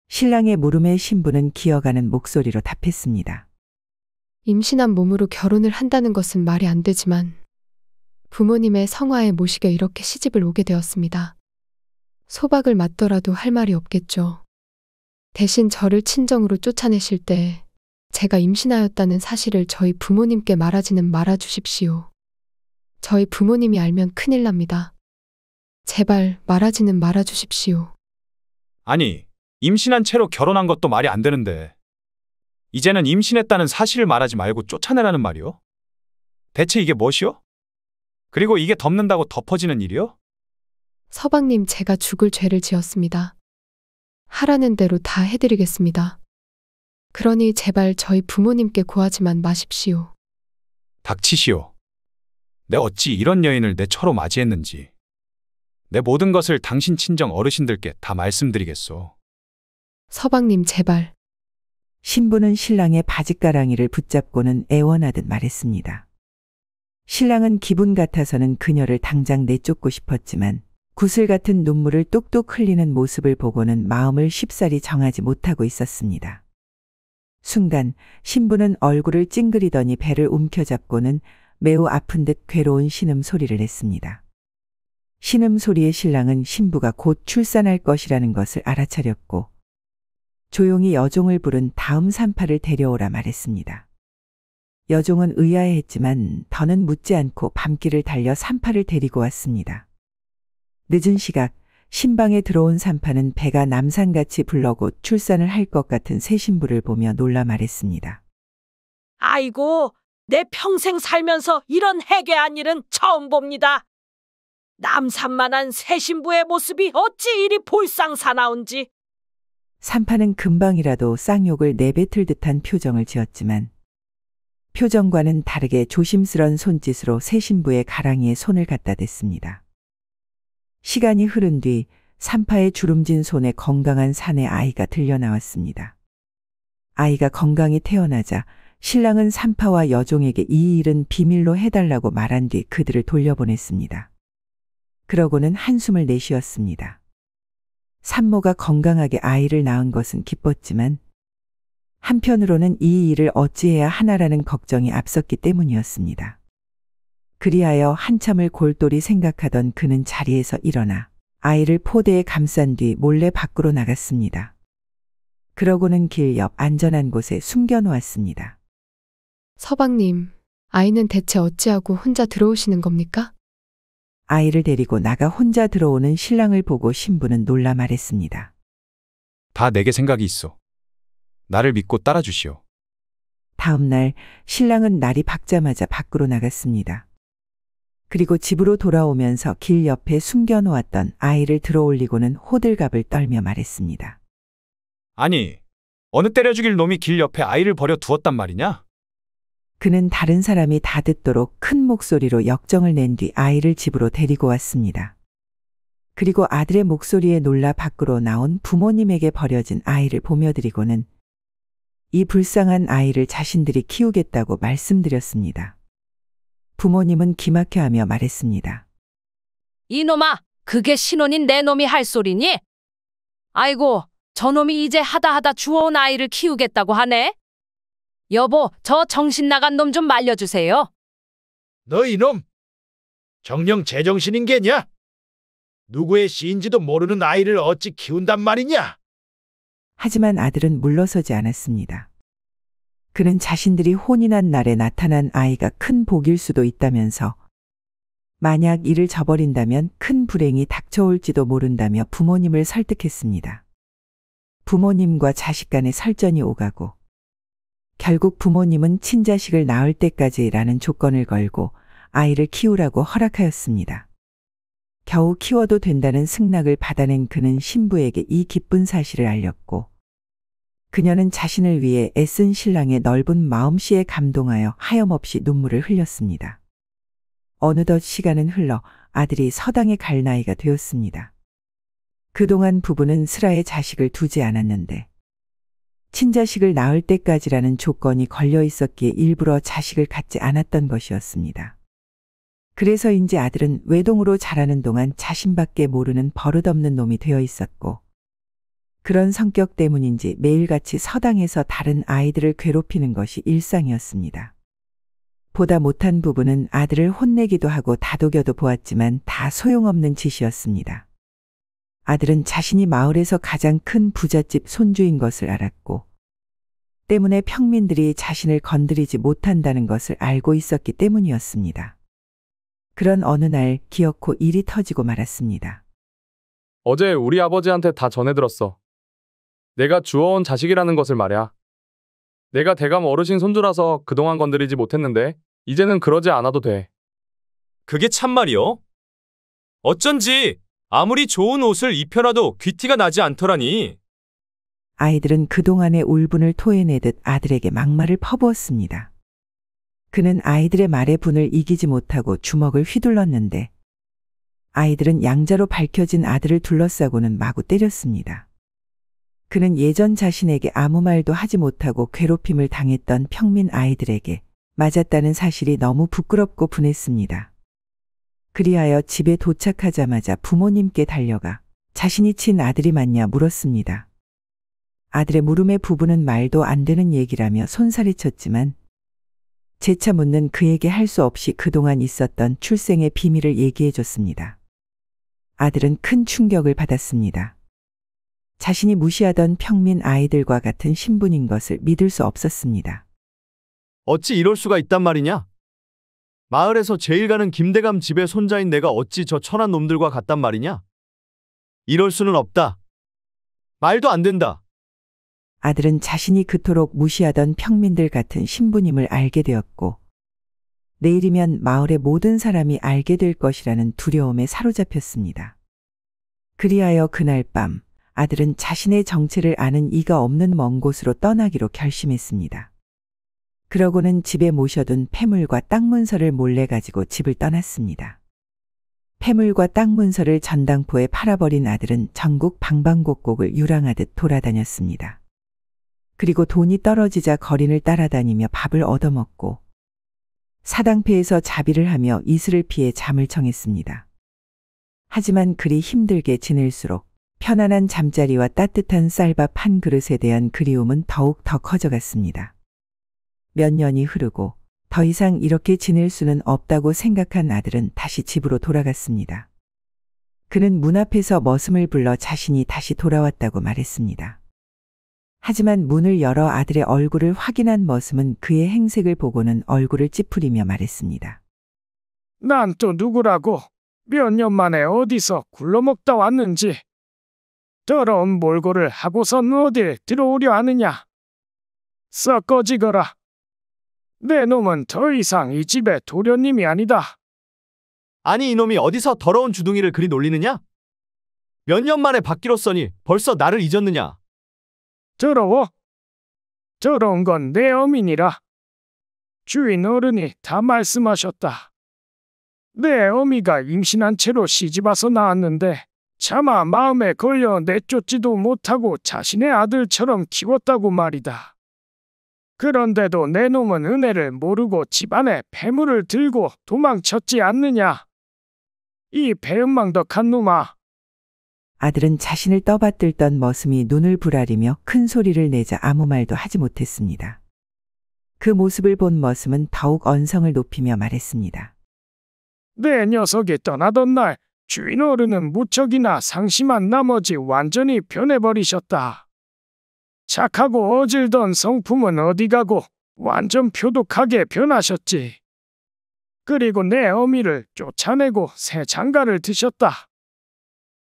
신랑의 물음에 신부는 기어가는 목소리로 답했습니다. 임신한 몸으로 결혼을 한다는 것은 말이 안 되지만 부모님의 성화에 모시게 이렇게 시집을 오게 되었습니다. 소박을 맞더라도 할 말이 없겠죠. 대신 저를 친정으로 쫓아내실 때 제가 임신하였다는 사실을 저희 부모님께 말하지는 말아 주십시오. 저희 부모님이 알면 큰일 납니다. 제발 말하지는 말아 주십시오. 아니, 임신한 채로 결혼한 것도 말이 안 되는데 이제는 임신했다는 사실을 말하지 말고 쫓아내라는 말이요? 대체 이게 무엇이요? 그리고 이게 덮는다고 덮어지는 일이요? 서방님, 제가 죽을 죄를 지었습니다. 하라는 대로 다 해드리겠습니다. 그러니 제발 저희 부모님께 고하지만 마십시오. 닥치시오. 내 어찌 이런 여인을 내 처로 맞이했는지 내 모든 것을 당신 친정 어르신들께 다 말씀드리겠소. 서방님, 제발. 신부는 신랑의 바짓가랑이를 붙잡고는 애원하듯 말했습니다. 신랑은 기분 같아서는 그녀를 당장 내쫓고 싶었지만 구슬 같은 눈물을 뚝뚝 흘리는 모습을 보고는 마음을 쉽사리 정하지 못하고 있었습니다. 순간 신부는 얼굴을 찡그리더니 배를 움켜잡고는 매우 아픈 듯 괴로운 신음소리를 냈습니다. 신음소리의 신랑은 신부가 곧 출산할 것이라는 것을 알아차렸고 조용히 여종을 부른 다음 산파를 데려오라 말했습니다. 여종은 의아해했지만 더는 묻지 않고 밤길을 달려 산파를 데리고 왔습니다. 늦은 시각 신방에 들어온 산파는 배가 남산같이 불러곧 출산을 할 것 같은 새 신부를 보며 놀라 말했습니다. 아이고, 내 평생 살면서 이런 해괴한 일은 처음 봅니다. 남산만한 새 신부의 모습이 어찌 이리 볼상사나운지. 산파는 금방이라도 쌍욕을 내뱉을 듯한 표정을 지었지만 표정과는 다르게 조심스런 손짓으로 새 신부의 가랑이에 손을 갖다 댔습니다. 시간이 흐른 뒤 산파의 주름진 손에 건강한 사내 아이가 들려 나왔습니다. 아이가 건강히 태어나자 신랑은 산파와 여종에게 이 일은 비밀로 해달라고 말한 뒤 그들을 돌려보냈습니다. 그러고는 한숨을 내쉬었습니다. 산모가 건강하게 아이를 낳은 것은 기뻤지만 한편으로는 이 일을 어찌해야 하나라는 걱정이 앞섰기 때문이었습니다. 그리하여 한참을 골똘히 생각하던 그는 자리에서 일어나 아이를 포대에 감싼 뒤 몰래 밖으로 나갔습니다. 그러고는 길 옆 안전한 곳에 숨겨놓았습니다. 서방님, 아이는 대체 어찌하고 혼자 들어오시는 겁니까? 아이를 데리고 나가 혼자 들어오는 신랑을 보고 신부는 놀라 말했습니다. 다 내게 생각이 있어. 나를 믿고 따라주시오. 다음 날 신랑은 날이 밝자마자 밖으로 나갔습니다. 그리고 집으로 돌아오면서 길 옆에 숨겨놓았던 아이를 들어올리고는 호들갑을 떨며 말했습니다. 아니, 어느 때려 죽일 놈이 길 옆에 아이를 버려 두었단 말이냐? 그는 다른 사람이 다 듣도록 큰 목소리로 역정을 낸 뒤 아이를 집으로 데리고 왔습니다. 그리고 아들의 목소리에 놀라 밖으로 나온 부모님에게 버려진 아이를 보며드리고는 이 불쌍한 아이를 자신들이 키우겠다고 말씀드렸습니다. 부모님은 기막혀하며 말했습니다. 이놈아, 그게 신혼인 내 놈이 할 소리니? 아이고, 저놈이 이제 하다 주워온 아이를 키우겠다고 하네? 여보, 저 정신 나간 놈 좀 말려주세요. 너 이놈! 정녕 제정신인 게냐? 누구의 씨인지도 모르는 아이를 어찌 키운단 말이냐? 하지만 아들은 물러서지 않았습니다. 그는 자신들이 혼이 난 날에 나타난 아이가 큰 복일 수도 있다면서 만약 이를 저버린다면 큰 불행이 닥쳐올지도 모른다며 부모님을 설득했습니다. 부모님과 자식 간의 설전이 오가고 결국 부모님은 친자식을 낳을 때까지라는 조건을 걸고 아이를 키우라고 허락하였습니다. 겨우 키워도 된다는 승낙을 받아낸 그는 신부에게 이 기쁜 사실을 알렸고 그녀는 자신을 위해 애쓴 신랑의 넓은 마음씨에 감동하여 하염없이 눈물을 흘렸습니다. 어느덧 시간은 흘러 아들이 서당에 갈 나이가 되었습니다. 그동안 부부는 슬하에 자식을 두지 않았는데 친자식을 낳을 때까지라는 조건이 걸려 있었기에 일부러 자식을 갖지 않았던 것이었습니다. 그래서인지 아들은 외동으로 자라는 동안 자신밖에 모르는 버릇없는 놈이 되어 있었고 그런 성격 때문인지 매일같이 서당에서 다른 아이들을 괴롭히는 것이 일상이었습니다. 보다 못한 부부는 아들을 혼내기도 하고 다독여도 보았지만 다 소용없는 짓이었습니다. 아들은 자신이 마을에서 가장 큰 부잣집 손주인 것을 알았고 때문에 평민들이 자신을 건드리지 못한다는 것을 알고 있었기 때문이었습니다. 그런 어느 날 기어코 일이 터지고 말았습니다. 어제 우리 아버지한테 다 전해들었어. 내가 주워온 자식이라는 것을 말이야. 내가 대감 어르신 손주라서 그동안 건드리지 못했는데 이제는 그러지 않아도 돼. 그게 참말이요? 어쩐지 아무리 좋은 옷을 입혀놔도 귀티가 나지 않더라니. 아이들은 그동안의 울분을 토해내듯 아들에게 막말을 퍼부었습니다. 그는 아이들의 말에 분을 이기지 못하고 주먹을 휘둘렀는데 아이들은 양자로 밝혀진 아들을 둘러싸고는 마구 때렸습니다. 그는 예전 자신에게 아무 말도 하지 못하고 괴롭힘을 당했던 평민 아이들에게 맞았다는 사실이 너무 부끄럽고 분했습니다. 그리하여 집에 도착하자마자 부모님께 달려가 자신이 친 아들이 맞냐 물었습니다. 아들의 물음에 부부는 말도 안 되는 얘기라며 손살이 쳤지만 재차 묻는 그에게 할 수 없이 그동안 있었던 출생의 비밀을 얘기해 줬습니다. 아들은 큰 충격을 받았습니다. 자신이 무시하던 평민 아이들과 같은 신분인 것을 믿을 수 없었습니다. 어찌 이럴 수가 있단 말이냐? 마을에서 제일 가는 김대감 집의 손자인 내가 어찌 저 천한 놈들과 같단 말이냐? 이럴 수는 없다. 말도 안 된다. 아들은 자신이 그토록 무시하던 평민들 같은 신부님을 알게 되었고 내일이면 마을의 모든 사람이 알게 될 것이라는 두려움에 사로잡혔습니다. 그리하여 그날 밤 아들은 자신의 정체를 아는 이가 없는 먼 곳으로 떠나기로 결심했습니다. 그러고는 집에 모셔둔 폐물과 땅 문서를 몰래 가지고 집을 떠났습니다. 폐물과 땅 문서를 전당포에 팔아버린 아들은 전국 방방곡곡을 유랑하듯 돌아다녔습니다. 그리고 돈이 떨어지자 거린을 따라다니며 밥을 얻어먹고 사당패에서 자비를 하며 이슬을 피해 잠을 청했습니다. 하지만 그리 힘들게 지낼수록 편안한 잠자리와 따뜻한 쌀밥 한 그릇에 대한 그리움은 더욱 더 커져갔습니다. 몇 년이 흐르고 더 이상 이렇게 지낼 수는 없다고 생각한 아들은 다시 집으로 돌아갔습니다. 그는 문 앞에서 머슴을 불러 자신이 다시 돌아왔다고 말했습니다. 하지만 문을 열어 아들의 얼굴을 확인한 머슴은 그의 행색을 보고는 얼굴을 찌푸리며 말했습니다. 난 또 누구라고? 몇 년 만에 어디서 굴러먹다 왔는지. 더러운 몰골을 하고선 어딜 들어오려 하느냐? 썩 꺼지거라. 내 놈은 더 이상 이 집의 도련님이 아니다. 아니 이놈이 어디서 더러운 주둥이를 그리 놀리느냐? 몇 년 만에 받기로써니 벌써 나를 잊었느냐? 더러워? 더러운 건 내 어미니라. 주인 어른이 다 말씀하셨다. 내 어미가 임신한 채로 시집와서 나왔는데 차마 마음에 걸려 내쫓지도 못하고 자신의 아들처럼 키웠다고 말이다. 그런데도 내 놈은 은혜를 모르고 집안에 패물을 들고 도망쳤지 않느냐? 이 배은망덕한 놈아. 아들은 자신을 떠받들던 머슴이 눈을 부라리며 큰 소리를 내자 아무 말도 하지 못했습니다. 그 모습을 본 머슴은 더욱 언성을 높이며 말했습니다. 내 녀석이 떠나던 날 주인 어른은 무척이나 상심한 나머지 완전히 변해버리셨다. 착하고 어질던 성품은 어디 가고 완전 표독하게 변하셨지. 그리고 내 어미를 쫓아내고 새 장가를 드셨다.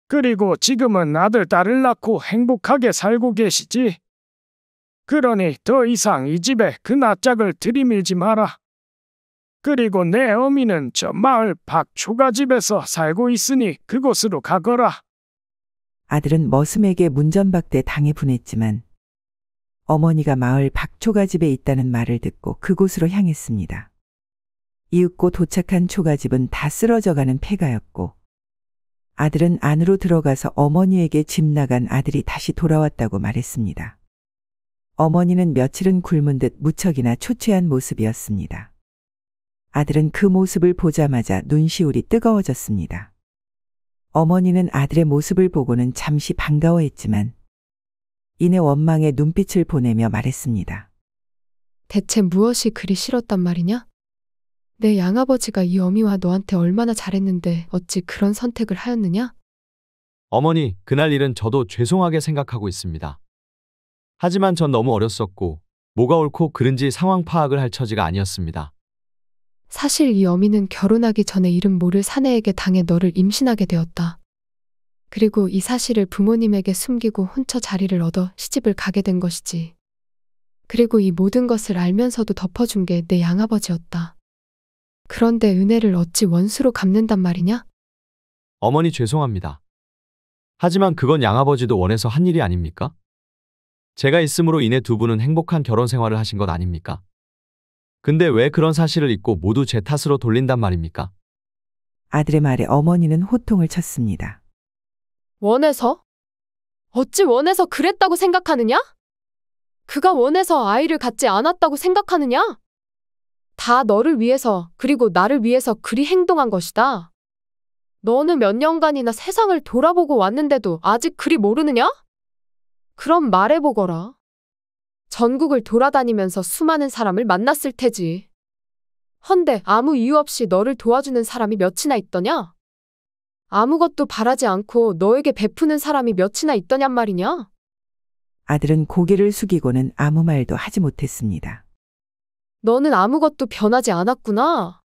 그리고 지금은 아들, 딸을 낳고 행복하게 살고 계시지. 그러니 더 이상 이 집에 그 낯짝을 들이밀지 마라. 그리고 내 어미는 저 마을 박초가집에서 살고 있으니 그곳으로 가거라. 아들은 머슴에게 문전박대 당해 분했지만 어머니가 마을 박초가집에 있다는 말을 듣고 그곳으로 향했습니다. 이윽고 도착한 초가집은 다 쓰러져가는 폐가였고 아들은 안으로 들어가서 어머니에게 집 나간 아들이 다시 돌아왔다고 말했습니다. 어머니는 며칠은 굶은 듯 무척이나 초췌한 모습이었습니다. 아들은 그 모습을 보자마자 눈시울이 뜨거워졌습니다. 어머니는 아들의 모습을 보고는 잠시 반가워했지만 이내 원망의 눈빛을 보내며 말했습니다. 대체 무엇이 그리 싫었단 말이냐? 내 양아버지가 이 어미와 너한테 얼마나 잘했는데 어찌 그런 선택을 하였느냐? 어머니, 그날 일은 저도 죄송하게 생각하고 있습니다. 하지만 전 너무 어렸었고 뭐가 옳고 그른지 상황 파악을 할 처지가 아니었습니다. 사실 이 어미는 결혼하기 전에 이름 모를 사내에게 당해 너를 임신하게 되었다. 그리고 이 사실을 부모님에게 숨기고 혼처 자리를 얻어 시집을 가게 된 것이지. 그리고 이 모든 것을 알면서도 덮어준 게 내 양아버지였다. 그런데 은혜를 어찌 원수로 갚는단 말이냐? 어머니 죄송합니다. 하지만 그건 양아버지도 원해서 한 일이 아닙니까? 제가 있음으로 인해 두 분은 행복한 결혼 생활을 하신 것 아닙니까? 근데 왜 그런 사실을 잊고 모두 제 탓으로 돌린단 말입니까? 아들의 말에 어머니는 호통을 쳤습니다. 원해서? 어찌 원해서 그랬다고 생각하느냐? 그가 원해서 아이를 갖지 않았다고 생각하느냐? 다 너를 위해서 그리고 나를 위해서 그리 행동한 것이다. 너는 몇 년간이나 세상을 돌아보고 왔는데도 아직 그리 모르느냐? 그럼 말해보거라. 전국을 돌아다니면서 수많은 사람을 만났을 테지. 헌데 아무 이유 없이 너를 도와주는 사람이 몇이나 있더냐? 아무것도 바라지 않고 너에게 베푸는 사람이 몇이나 있더냔 말이냐? 아들은 고개를 숙이고는 아무 말도 하지 못했습니다. 너는 아무것도 변하지 않았구나.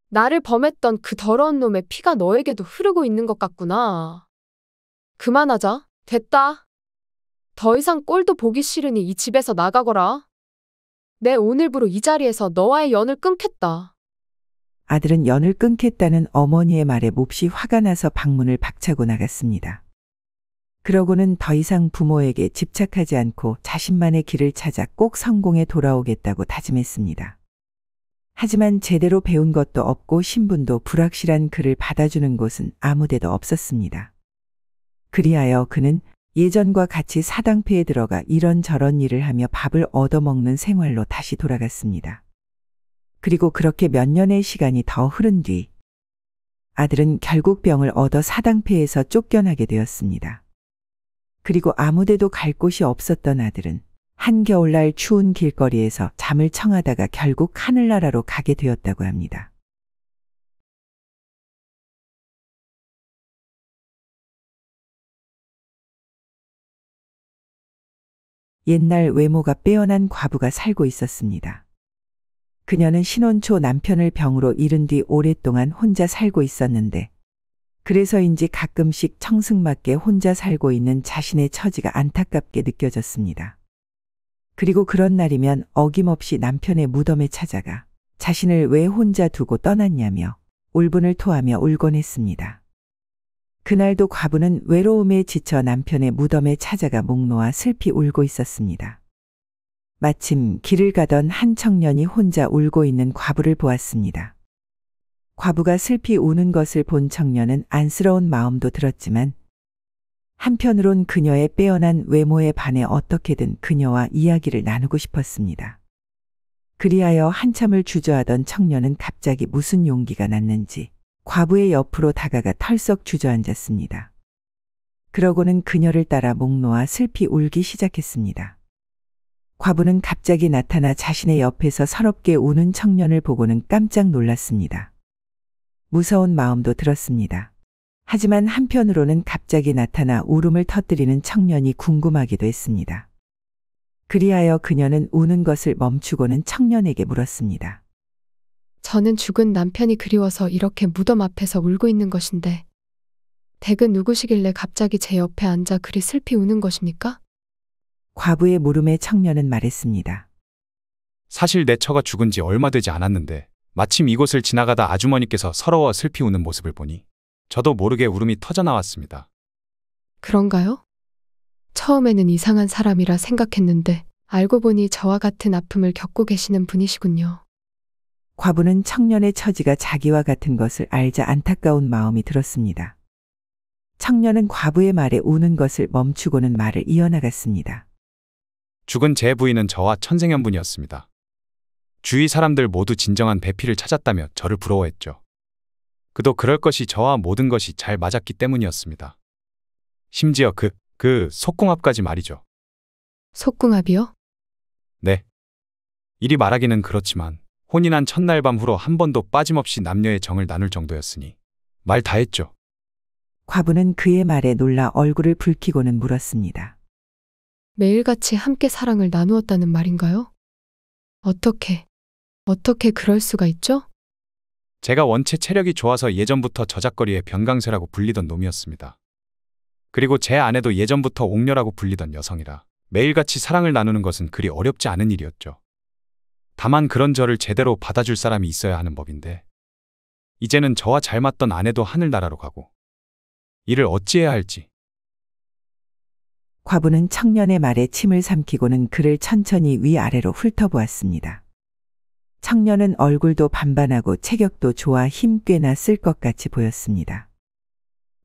나를 범했던 그 더러운 놈의 피가 너에게도 흐르고 있는 것 같구나. 그만하자. 됐다. 더 이상 꼴도 보기 싫으니 이 집에서 나가거라. 내 오늘부로 이 자리에서 너와의 연을 끊겠다. 아들은 연을 끊겠다는 어머니의 말에 몹시 화가 나서 방문을 박차고 나갔습니다. 그러고는 더 이상 부모에게 집착하지 않고 자신만의 길을 찾아 꼭 성공에 돌아오겠다고 다짐했습니다. 하지만 제대로 배운 것도 없고 신분도 불확실한 그를 받아주는 곳은 아무 데도 없었습니다. 그리하여 그는 예전과 같이 사당패에 들어가 이런저런 일을 하며 밥을 얻어먹는 생활로 다시 돌아갔습니다. 그리고 그렇게 몇 년의 시간이 더 흐른 뒤 아들은 결국 병을 얻어 사당패에서 쫓겨나게 되었습니다. 그리고 아무데도 갈 곳이 없었던 아들은 한겨울날 추운 길거리에서 잠을 청하다가 결국 하늘나라로 가게 되었다고 합니다. 옛날 외모가 빼어난 과부가 살고 있었습니다. 그녀는 신혼 초 남편을 병으로 잃은 뒤 오랫동안 혼자 살고 있었는데 그래서인지 가끔씩 청승맞게 혼자 살고 있는 자신의 처지가 안타깝게 느껴졌습니다. 그리고 그런 날이면 어김없이 남편의 무덤에 찾아가 자신을 왜 혼자 두고 떠났냐며 울분을 토하며 울곤 했습니다. 그날도 과부는 외로움에 지쳐 남편의 무덤에 찾아가 목 놓아 슬피 울고 있었습니다. 마침 길을 가던 한 청년이 혼자 울고 있는 과부를 보았습니다. 과부가 슬피 우는 것을 본 청년은 안쓰러운 마음도 들었지만 한편으론 그녀의 빼어난 외모에 반해 어떻게든 그녀와 이야기를 나누고 싶었습니다. 그리하여 한참을 주저하던 청년은 갑자기 무슨 용기가 났는지 과부의 옆으로 다가가 털썩 주저앉았습니다. 그러고는 그녀를 따라 목 놓아 슬피 울기 시작했습니다. 과부는 갑자기 나타나 자신의 옆에서 서럽게 우는 청년을 보고는 깜짝 놀랐습니다. 무서운 마음도 들었습니다. 하지만 한편으로는 갑자기 나타나 울음을 터뜨리는 청년이 궁금하기도 했습니다. 그리하여 그녀는 우는 것을 멈추고는 청년에게 물었습니다. 저는 죽은 남편이 그리워서 이렇게 무덤 앞에서 울고 있는 것인데 댁은 누구시길래 갑자기 제 옆에 앉아 그리 슬피 우는 것입니까? 과부의 물음에 청년은 말했습니다. 사실 내 처가 죽은 지 얼마 되지 않았는데 마침 이곳을 지나가다 아주머니께서 서러워 슬피 우는 모습을 보니 저도 모르게 울음이 터져 나왔습니다. 그런가요? 처음에는 이상한 사람이라 생각했는데 알고 보니 저와 같은 아픔을 겪고 계시는 분이시군요. 과부는 청년의 처지가 자기와 같은 것을 알자 안타까운 마음이 들었습니다. 청년은 과부의 말에 우는 것을 멈추고는 말을 이어나갔습니다. 죽은 제 부인은 저와 천생연분이었습니다. 주위 사람들 모두 진정한 배필을 찾았다며 저를 부러워했죠. 그도 그럴 것이 저와 모든 것이 잘 맞았기 때문이었습니다. 심지어 그 속궁합까지 말이죠. 속궁합이요? 네. 이리 말하기는 그렇지만 혼인한 첫날 밤 후로 한 번도 빠짐없이 남녀의 정을 나눌 정도였으니 말 다 했죠. 과부는 그의 말에 놀라 얼굴을 붉히고는 물었습니다. 매일같이 함께 사랑을 나누었다는 말인가요? 어떻게 그럴 수가 있죠? 제가 원체 체력이 좋아서 예전부터 저작거리의 변강쇠라고 불리던 놈이었습니다. 그리고 제 아내도 예전부터 옥녀라고 불리던 여성이라 매일같이 사랑을 나누는 것은 그리 어렵지 않은 일이었죠. 다만 그런 저를 제대로 받아줄 사람이 있어야 하는 법인데 이제는 저와 잘 맞던 아내도 하늘나라로 가고 이를 어찌해야 할지. 과부는 청년의 말에 침을 삼키고는 그를 천천히 위아래로 훑어보았습니다. 청년은 얼굴도 반반하고 체격도 좋아 힘 꽤나 쓸 것 같이 보였습니다.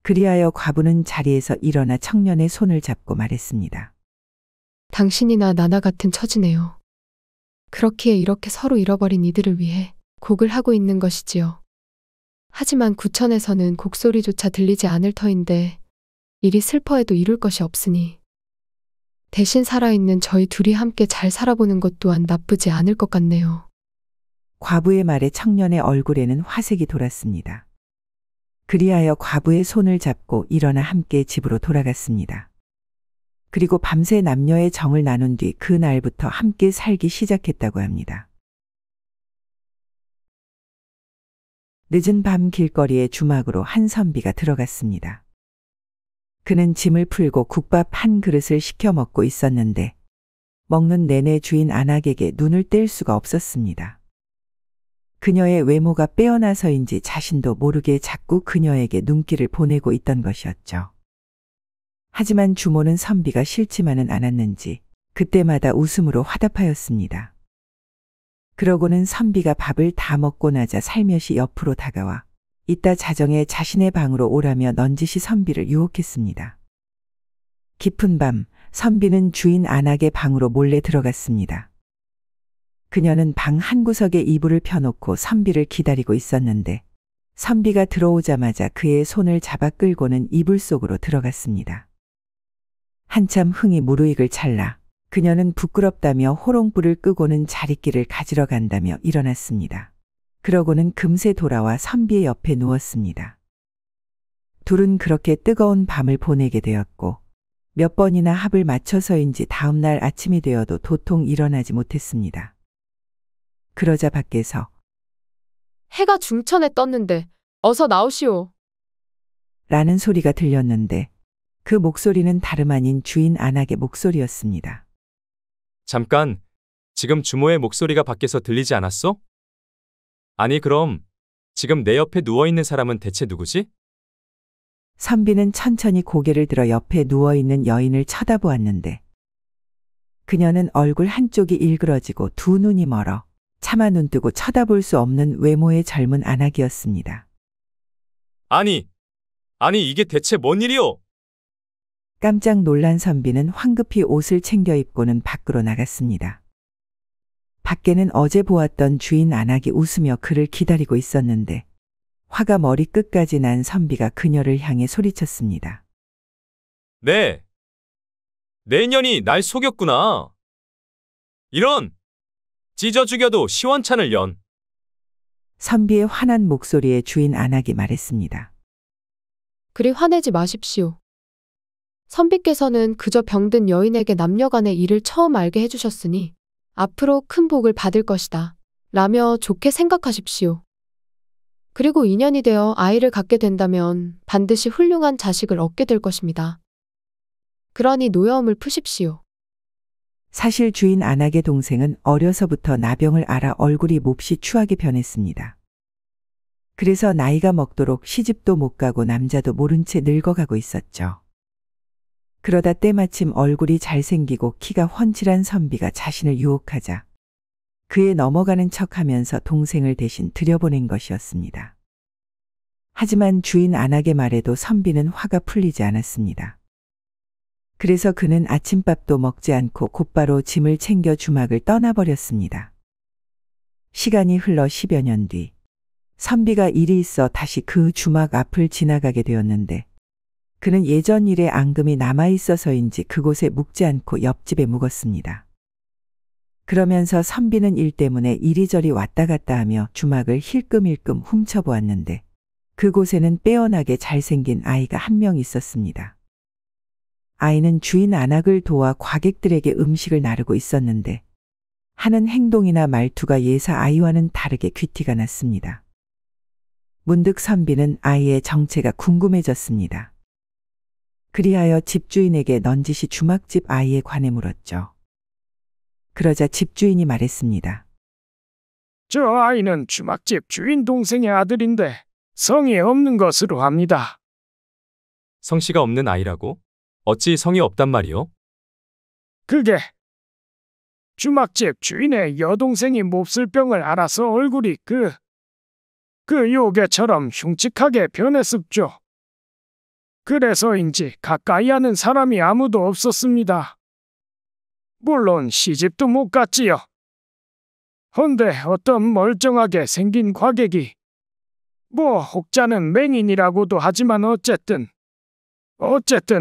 그리하여 과부는 자리에서 일어나 청년의 손을 잡고 말했습니다. 당신이나 나나 같은 처지네요. 그렇기에 이렇게 서로 잃어버린 이들을 위해 곡을 하고 있는 것이지요. 하지만 구천에서는 곡소리조차 들리지 않을 터인데 이리 슬퍼해도 이룰 것이 없으니 대신 살아있는 저희 둘이 함께 잘 살아보는 것 또한 나쁘지 않을 것 같네요. 과부의 말에 청년의 얼굴에는 화색이 돌았습니다. 그리하여 과부의 손을 잡고 일어나 함께 집으로 돌아갔습니다. 그리고 밤새 남녀의 정을 나눈 뒤 그 날부터 함께 살기 시작했다고 합니다. 늦은 밤 길거리에 주막으로 한 선비가 들어갔습니다. 그는 짐을 풀고 국밥 한 그릇을 시켜 먹고 있었는데 먹는 내내 주인 안악에게 눈을 뗄 수가 없었습니다. 그녀의 외모가 빼어나서인지 자신도 모르게 자꾸 그녀에게 눈길을 보내고 있던 것이었죠. 하지만 주모는 선비가 싫지만은 않았는지 그때마다 웃음으로 화답하였습니다. 그러고는 선비가 밥을 다 먹고 나자 살며시 옆으로 다가와 이따 자정에 자신의 방으로 오라며 넌지시 선비를 유혹했습니다. 깊은 밤 선비는 주인 안악의 방으로 몰래 들어갔습니다. 그녀는 방 한구석에 이불을 펴놓고 선비를 기다리고 있었는데 선비가 들어오자마자 그의 손을 잡아 끌고는 이불 속으로 들어갔습니다. 한참 흥이 무르익을 찰나 그녀는 부끄럽다며 호롱불을 끄고는 자리끼를 가지러 간다며 일어났습니다. 그러고는 금세 돌아와 선비의 옆에 누웠습니다. 둘은 그렇게 뜨거운 밤을 보내게 되었고 몇 번이나 합을 맞춰서인지 다음날 아침이 되어도 도통 일어나지 못했습니다. 그러자 밖에서 해가 중천에 떴는데 어서 나오시오. 라는 소리가 들렸는데 그 목소리는 다름 아닌 주인 안악의 목소리였습니다. 잠깐, 지금 주모의 목소리가 밖에서 들리지 않았어? 아니 그럼 지금 내 옆에 누워있는 사람은 대체 누구지? 선비는 천천히 고개를 들어 옆에 누워있는 여인을 쳐다보았는데 그녀는 얼굴 한쪽이 일그러지고 두 눈이 멀어 차마 눈뜨고 쳐다볼 수 없는 외모의 젊은 아낙이었습니다. 아니 이게 대체 뭔 일이오? 깜짝 놀란 선비는 황급히 옷을 챙겨 입고는 밖으로 나갔습니다. 밖에는 어제 보았던 주인 아낙이 웃으며 그를 기다리고 있었는데 화가 머리끝까지 난 선비가 그녀를 향해 소리쳤습니다. 네. 내 년이 날 속였구나. 이런! 찢어 죽여도 시원찮을 년. 선비의 환한 목소리에 주인 아낙이 말했습니다. 그리 화내지 마십시오. 선비께서는 그저 병든 여인에게 남녀간의 일을 처음 알게 해주셨으니 앞으로 큰 복을 받을 것이다. 라며 좋게 생각하십시오. 그리고 인연이 되어 아이를 갖게 된다면 반드시 훌륭한 자식을 얻게 될 것입니다. 그러니 노여움을 푸십시오. 사실 주인 아낙의 동생은 어려서부터 나병을 앓아 얼굴이 몹시 추하게 변했습니다. 그래서 나이가 먹도록 시집도 못 가고 남자도 모른 채 늙어가고 있었죠. 그러다 때마침 얼굴이 잘생기고 키가 훤칠한 선비가 자신을 유혹하자 그에 넘어가는 척하면서 동생을 대신 들여보낸 것이었습니다. 하지만 주인 아낙의 말에도 선비는 화가 풀리지 않았습니다. 그래서 그는 아침밥도 먹지 않고 곧바로 짐을 챙겨 주막을 떠나버렸습니다. 시간이 흘러 10여 년 뒤 선비가 일이 있어 다시 그 주막 앞을 지나가게 되었는데 그는 예전 일의 앙금이 남아있어서인지 그곳에 묵지 않고 옆집에 묵었습니다. 그러면서 선비는 일 때문에 이리저리 왔다 갔다 하며 주막을 힐끔힐끔 훔쳐보았는데 그곳에는 빼어나게 잘생긴 아이가 한 명 있었습니다. 아이는 주인 아낙을 도와 과객들에게 음식을 나르고 있었는데 하는 행동이나 말투가 예사 아이와는 다르게 귀티가 났습니다. 문득 선비는 아이의 정체가 궁금해졌습니다. 그리하여 집주인에게 넌지시 주막집 아이에 관해 물었죠. 그러자 집주인이 말했습니다. 저 아이는 주막집 주인 동생의 아들인데 성이 없는 것으로 합니다. 성씨가 없는 아이라고? 어찌 성이 없단 말이오? 그게 주막집 주인의 여동생이 몹쓸 병을 앓아서 얼굴이 그 요괴처럼 흉측하게 변했습죠. 그래서인지 가까이 하는 사람이 아무도 없었습니다. 물론 시집도 못 갔지요. 헌데 어떤 멀쩡하게 생긴 과객이 혹자는 맹인이라고도 하지만 어쨌든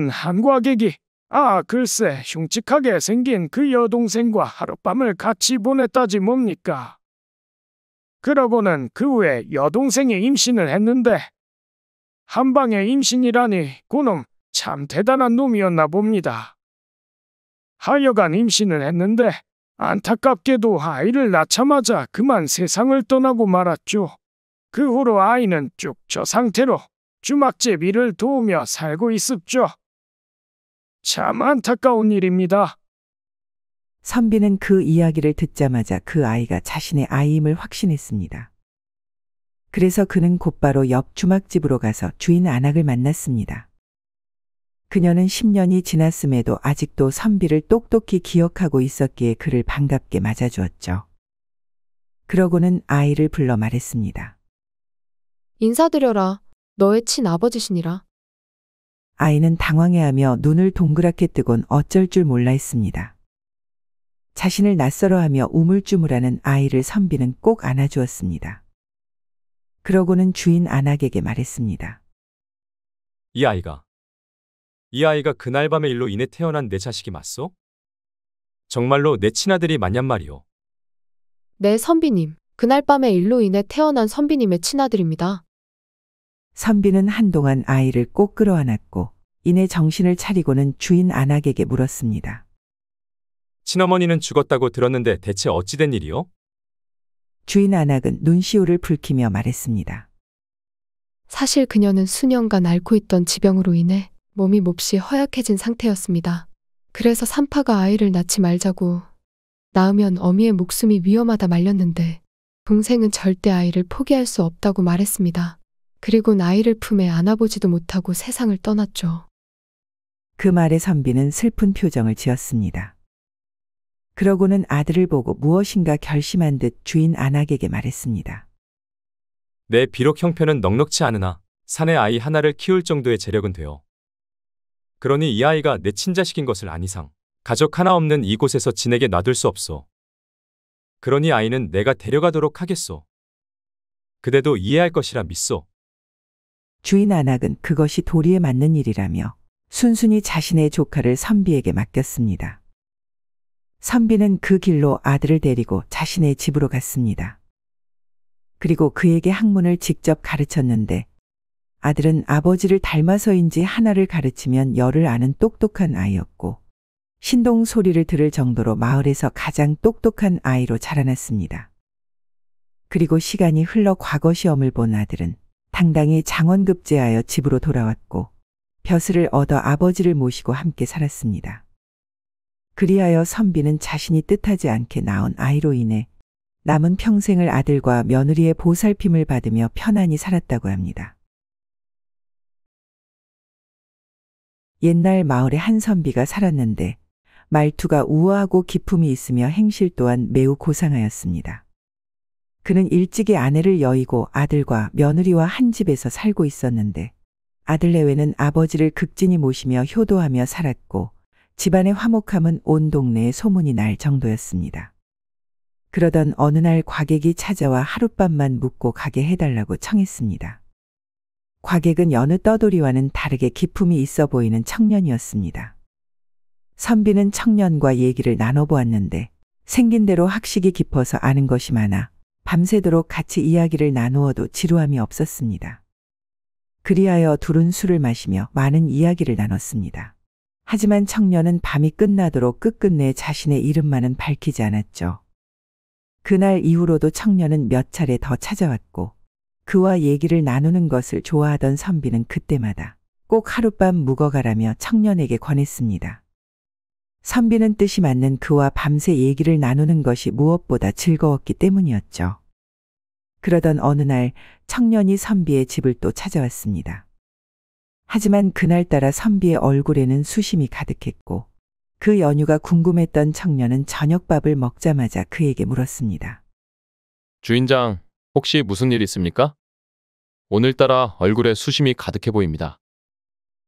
한 과객이 글쎄 흉측하게 생긴 그 여동생과 하룻밤을 같이 보냈다지 뭡니까. 그러고는 그 후에 여동생이 임신을 했는데 한방에 임신이라니 그놈 참 대단한 놈이었나 봅니다. 하여간 임신을 했는데 안타깝게도 아이를 낳자마자 그만 세상을 떠나고 말았죠. 그 후로 아이는 쭉 저 상태로 주막집 일을 도우며 살고 있었죠. 참 안타까운 일입니다. 선비는 그 이야기를 듣자마자 그 아이가 자신의 아이임을 확신했습니다. 그래서 그는 곧바로 옆 주막집으로 가서 주인 아낙을 만났습니다. 그녀는 10년이 지났음에도 아직도 선비를 똑똑히 기억하고 있었기에 그를 반갑게 맞아주었죠. 그러고는 아이를 불러 말했습니다. 인사드려라. 너의 친아버지시니라. 아이는 당황해하며 눈을 동그랗게 뜨곤 어쩔 줄 몰라 했습니다. 자신을 낯설어하며 우물쭈물하는 아이를 선비는 꼭 안아주었습니다. 그러고는 주인 아낙에게 말했습니다. 이 아이가 그날 밤의 일로 인해 태어난 내 자식이 맞소? 정말로 내 친아들이 맞냔 말이오? 네, 선비님. 그날 밤의 일로 인해 태어난 선비님의 친아들입니다. 선비는 한동안 아이를 꼭 끌어안았고 이내 정신을 차리고는 주인 아낙에게 물었습니다. 친어머니는 죽었다고 들었는데 대체 어찌 된 일이오? 주인 아낙은 눈시울을 붉히며 말했습니다. 사실 그녀는 수년간 앓고 있던 지병으로 인해 몸이 몹시 허약해진 상태였습니다. 그래서 산파가 아이를 낳지 말자고 낳으면 어미의 목숨이 위험하다 말렸는데 동생은 절대 아이를 포기할 수 없다고 말했습니다. 그리고 아이를 품에 안아보지도 못하고 세상을 떠났죠. 그 말에 선비는 슬픈 표정을 지었습니다. 그러고는 아들을 보고 무엇인가 결심한 듯 주인 안악에게 말했습니다. 내 비록 형편은 넉넉치 않으나 사내 아이 하나를 키울 정도의 재력은 되어. 그러니 이 아이가 내 친자식인 것을 안 이상 가족 하나 없는 이곳에서 지내게 놔둘 수 없소. 그러니 아이는 내가 데려가도록 하겠소. 그대도 이해할 것이라 믿소. 주인 안악은 그것이 도리에 맞는 일이라며 순순히 자신의 조카를 선비에게 맡겼습니다. 선비는 그 길로 아들을 데리고 자신의 집으로 갔습니다. 그리고 그에게 학문을 직접 가르쳤는데 아들은 아버지를 닮아서인지 하나를 가르치면 열을 아는 똑똑한 아이였고 신동 소리를 들을 정도로 마을에서 가장 똑똑한 아이로 자라났습니다. 그리고 시간이 흘러 과거 시험을 본 아들은 당당히 장원급제하여 집으로 돌아왔고 벼슬을 얻어 아버지를 모시고 함께 살았습니다. 그리하여 선비는 자신이 뜻하지 않게 낳은 아이로 인해 남은 평생을 아들과 며느리의 보살핌을 받으며 편안히 살았다고 합니다. 옛날 마을에 한 선비가 살았는데 말투가 우아하고 기품이 있으며 행실 또한 매우 고상하였습니다. 그는 일찍이 아내를 여의고 아들과 며느리와 한 집에서 살고 있었는데 아들 내외는 아버지를 극진히 모시며 효도하며 살았고 집안의 화목함은 온 동네에 소문이 날 정도였습니다. 그러던 어느 날 과객이 찾아와 하룻밤만 묵고 가게 해달라고 청했습니다. 과객은 여느 떠돌이와는 다르게 기품이 있어 보이는 청년이었습니다. 선비는 청년과 얘기를 나눠보았는데 생긴 대로 학식이 깊어서 아는 것이 많아 밤새도록 같이 이야기를 나누어도 지루함이 없었습니다. 그리하여 둘은 술을 마시며 많은 이야기를 나눴습니다. 하지만 청년은 밤이 끝나도록 끝끝내 자신의 이름만은 밝히지 않았죠. 그날 이후로도 청년은 몇 차례 더 찾아왔고 그와 얘기를 나누는 것을 좋아하던 선비는 그때마다 꼭 하룻밤 묵어가라며 청년에게 권했습니다. 선비는 뜻이 맞는 그와 밤새 얘기를 나누는 것이 무엇보다 즐거웠기 때문이었죠. 그러던 어느 날 청년이 선비의 집을 또 찾아왔습니다. 하지만 그날따라 선비의 얼굴에는 수심이 가득했고 그 연유가 궁금했던 청년은 저녁밥을 먹자마자 그에게 물었습니다. 주인장, 혹시 무슨 일 있습니까? 오늘따라 얼굴에 수심이 가득해 보입니다.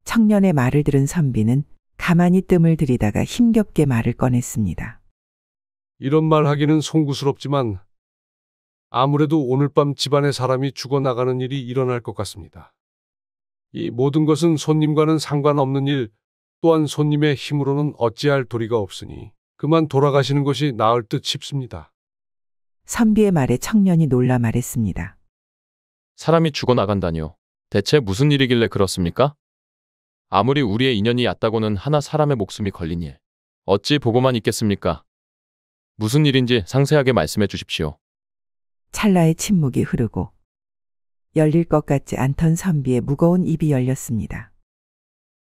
청년의 말을 들은 선비는 가만히 뜸을 들이다가 힘겹게 말을 꺼냈습니다. 이런 말 하기는 송구스럽지만 아무래도 오늘 밤 집안에 사람이 죽어나가는 일이 일어날 것 같습니다. 이 모든 것은 손님과는 상관없는 일, 또한 손님의 힘으로는 어찌할 도리가 없으니 그만 돌아가시는 것이 나을 듯 싶습니다. 선비의 말에 청년이 놀라 말했습니다. 사람이 죽어나간다뇨. 대체 무슨 일이길래 그렇습니까? 아무리 우리의 인연이 얕다고는 하나 사람의 목숨이 걸린 일. 어찌 보고만 있겠습니까? 무슨 일인지 상세하게 말씀해 주십시오. 찰나의 침묵이 흐르고 열릴 것 같지 않던 선비의 무거운 입이 열렸습니다.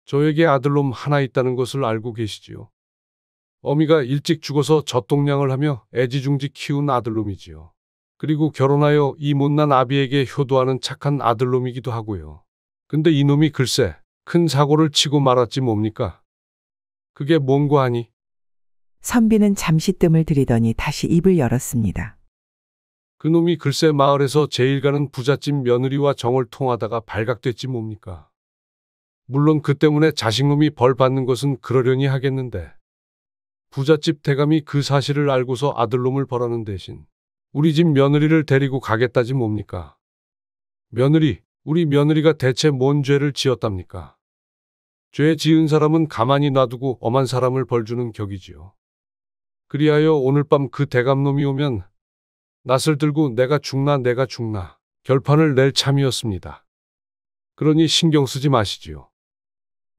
저에게 아들놈 하나 있다는 것을 알고 계시지요. 어미가 일찍 죽어서 젖동량을 하며 애지중지 키운 아들놈이지요. 그리고 결혼하여 이 못난 아비에게 효도하는 착한 아들놈이기도 하고요. 근데 이놈이 글쎄 큰 사고를 치고 말았지 뭡니까? 그게 뭔고 하니? 선비는 잠시 뜸을 들이더니 다시 입을 열었습니다. 그놈이 글쎄 마을에서 제일 가는 부잣집 며느리와 정을 통하다가 발각됐지 뭡니까? 물론 그 때문에 자식놈이 벌 받는 것은 그러려니 하겠는데 부잣집 대감이 그 사실을 알고서 아들놈을 벌하는 대신 우리 집 며느리를 데리고 가겠다지 뭡니까? 며느리, 우리 며느리가 대체 뭔 죄를 지었답니까? 죄 지은 사람은 가만히 놔두고 엄한 사람을 벌주는 격이지요. 그리하여 오늘 밤 그 대감놈이 오면 낫을 들고 내가 죽나 결판을 낼 참이었습니다. 그러니 신경 쓰지 마시지요.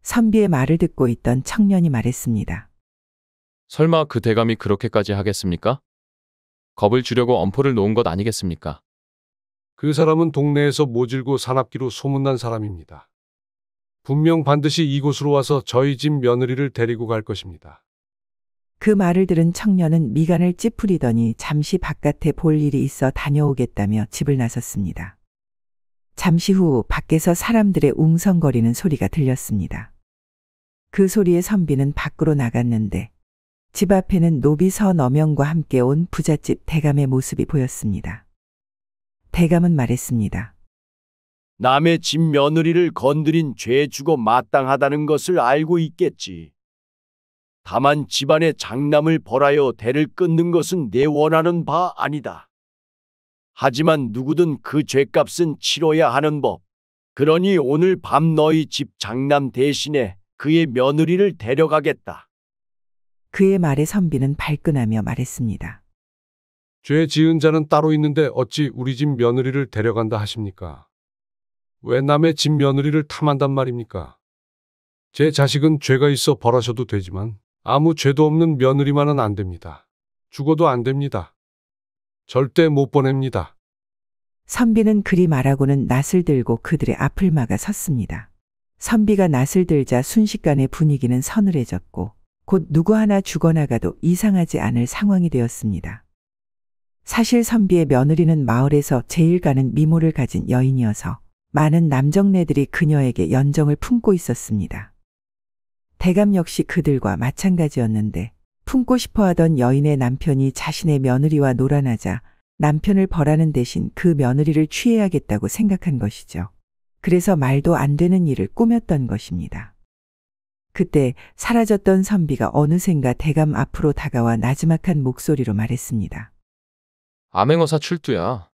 선비의 말을 듣고 있던 청년이 말했습니다. 설마 그 대감이 그렇게까지 하겠습니까? 겁을 주려고 엄포를 놓은 것 아니겠습니까? 그 사람은 동네에서 모질고 사납기로 소문난 사람입니다. 분명 반드시 이곳으로 와서 저희 집 며느리를 데리고 갈 것입니다. 그 말을 들은 청년은 미간을 찌푸리더니 잠시 바깥에 볼 일이 있어 다녀오겠다며 집을 나섰습니다. 잠시 후 밖에서 사람들의 웅성거리는 소리가 들렸습니다. 그 소리에 선비는 밖으로 나갔는데 집 앞에는 노비 서너명과 함께 온 부잣집 대감의 모습이 보였습니다. 대감은 말했습니다. 남의 집 며느리를 건드린 죄 주고 마땅하다는 것을 알고 있겠지. 다만 집안의 장남을 벌하여 대를 끊는 것은 내 원하는 바 아니다. 하지만 누구든 그 죄값은 치러야 하는 법. 그러니 오늘 밤 너희 집 장남 대신에 그의 며느리를 데려가겠다. 그의 말에 선비는 발끈하며 말했습니다. 죄 지은 자는 따로 있는데 어찌 우리 집 며느리를 데려간다 하십니까? 왜 남의 집 며느리를 탐한단 말입니까? 제 자식은 죄가 있어 벌하셔도 되지만 아무 죄도 없는 며느리만은 안 됩니다. 죽어도 안 됩니다. 절대 못 보냅니다. 선비는 그리 말하고는 낫을 들고 그들의 앞을 막아 섰습니다. 선비가 낫을 들자 순식간에 분위기는 서늘해졌고 곧 누구 하나 죽어나가도 이상하지 않을 상황이 되었습니다. 사실 선비의 며느리는 마을에서 제일 가는 미모를 가진 여인이어서 많은 남정네들이 그녀에게 연정을 품고 있었습니다. 대감 역시 그들과 마찬가지였는데 품고 싶어하던 여인의 남편이 자신의 며느리와 놀아나자 남편을 벌하는 대신 그 며느리를 취해야겠다고 생각한 것이죠. 그래서 말도 안 되는 일을 꾸몄던 것입니다. 그때 사라졌던 선비가 어느샌가 대감 앞으로 다가와 나지막한 목소리로 말했습니다. 암행어사 출두야.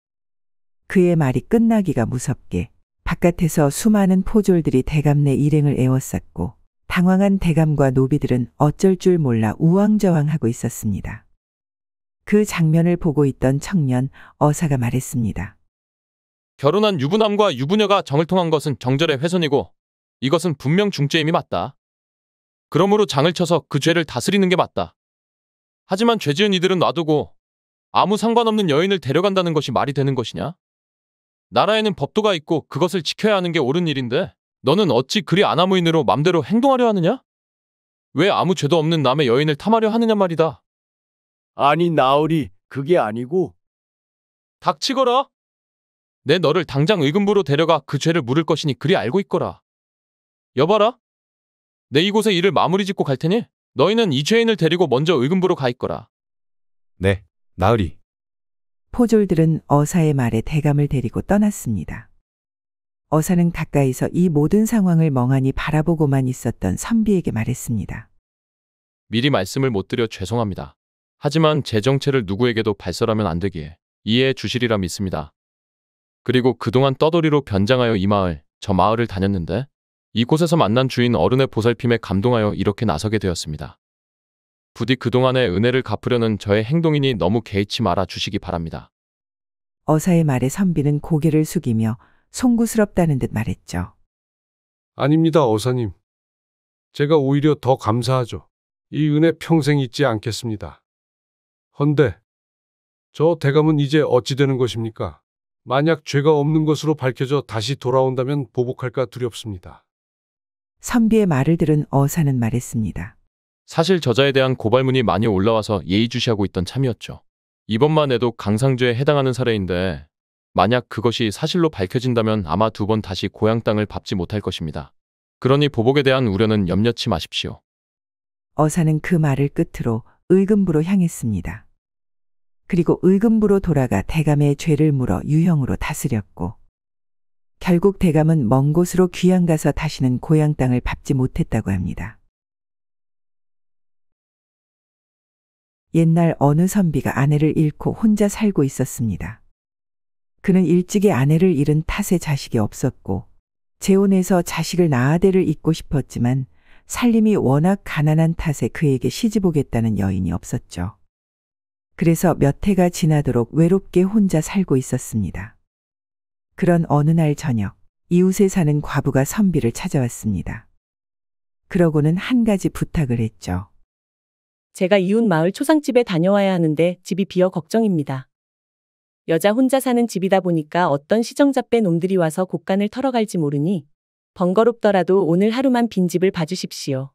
그의 말이 끝나기가 무섭게 바깥에서 수많은 포졸들이 대감네 일행을 에워쌌고 당황한 대감과 노비들은 어쩔 줄 몰라 우왕좌왕하고 있었습니다. 그 장면을 보고 있던 청년 어사가 말했습니다. 결혼한 유부남과 유부녀가 정을 통한 것은 정절의 훼손이고 이것은 분명 중죄임이 맞다. 그러므로 장을 쳐서 그 죄를 다스리는 게 맞다. 하지만 죄 지은 이들은 놔두고 아무 상관없는 여인을 데려간다는 것이 말이 되는 것이냐? 나라에는 법도가 있고 그것을 지켜야 하는 게 옳은 일인데 너는 어찌 그리 아나무인으로 맘대로 행동하려 하느냐? 왜 아무 죄도 없는 남의 여인을 탐하려 하느냐 말이다. 아니 나으리 그게 아니고. 닥치거라. 내 너를 당장 의금부로 데려가 그 죄를 물을 것이니 그리 알고 있거라. 여봐라. 내 이곳에 일을 마무리 짓고 갈 테니 너희는 이 죄인을 데리고 먼저 의금부로 가 있거라. 네, 나으리. 포졸들은 어사의 말에 대감을 데리고 떠났습니다. 어사는 가까이서 이 모든 상황을 멍하니 바라보고만 있었던 선비에게 말했습니다. 미리 말씀을 못 드려 죄송합니다. 하지만 제 정체를 누구에게도 발설하면 안 되기에 이해해 주시리라 믿습니다. 그리고 그동안 떠돌이로 변장하여 이 마을, 저 마을을 다녔는데 이곳에서 만난 주인 어른의 보살핌에 감동하여 이렇게 나서게 되었습니다. 부디 그동안의 은혜를 갚으려는 저의 행동이니 너무 개의치 말아 주시기 바랍니다. 어사의 말에 선비는 고개를 숙이며 송구스럽다는 듯 말했죠. 아닙니다, 어사님. 제가 오히려 더 감사하죠. 이 은혜 평생 잊지 않겠습니다. 헌데 저 대감은 이제 어찌 되는 것입니까? 만약 죄가 없는 것으로 밝혀져 다시 돌아온다면 보복할까 두렵습니다. 선비의 말을 들은 어사는 말했습니다. 사실 저자에 대한 고발문이 많이 올라와서 예의주시하고 있던 참이었죠. 이번만 해도 강상죄에 해당하는 사례인데 만약 그것이 사실로 밝혀진다면 아마 2번 다시 고향 땅을 밟지 못할 것입니다. 그러니 보복에 대한 우려는 염려치 마십시오. 어사는 그 말을 끝으로 의금부로 향했습니다. 그리고 의금부로 돌아가 대감의 죄를 물어 유형으로 다스렸고 결국 대감은 먼 곳으로 귀양 가서 다시는 고향 땅을 밟지 못했다고 합니다. 옛날 어느 선비가 아내를 잃고 혼자 살고 있었습니다. 그는 일찍이 아내를 잃은 탓에 자식이 없었고 재혼해서 자식을 낳아대를 잇고 싶었지만 살림이 워낙 가난한 탓에 그에게 시집오겠다는 여인이 없었죠. 그래서 몇 해가 지나도록 외롭게 혼자 살고 있었습니다. 그런 어느 날 저녁 이웃에 사는 과부가 선비를 찾아왔습니다. 그러고는 한 가지 부탁을 했죠. 제가 이웃 마을 초상집에 다녀와야 하는데 집이 비어 걱정입니다. 여자 혼자 사는 집이다 보니까 어떤 시정잡배 놈들이 와서 곳간을 털어갈지 모르니 번거롭더라도 오늘 하루만 빈집을 봐주십시오.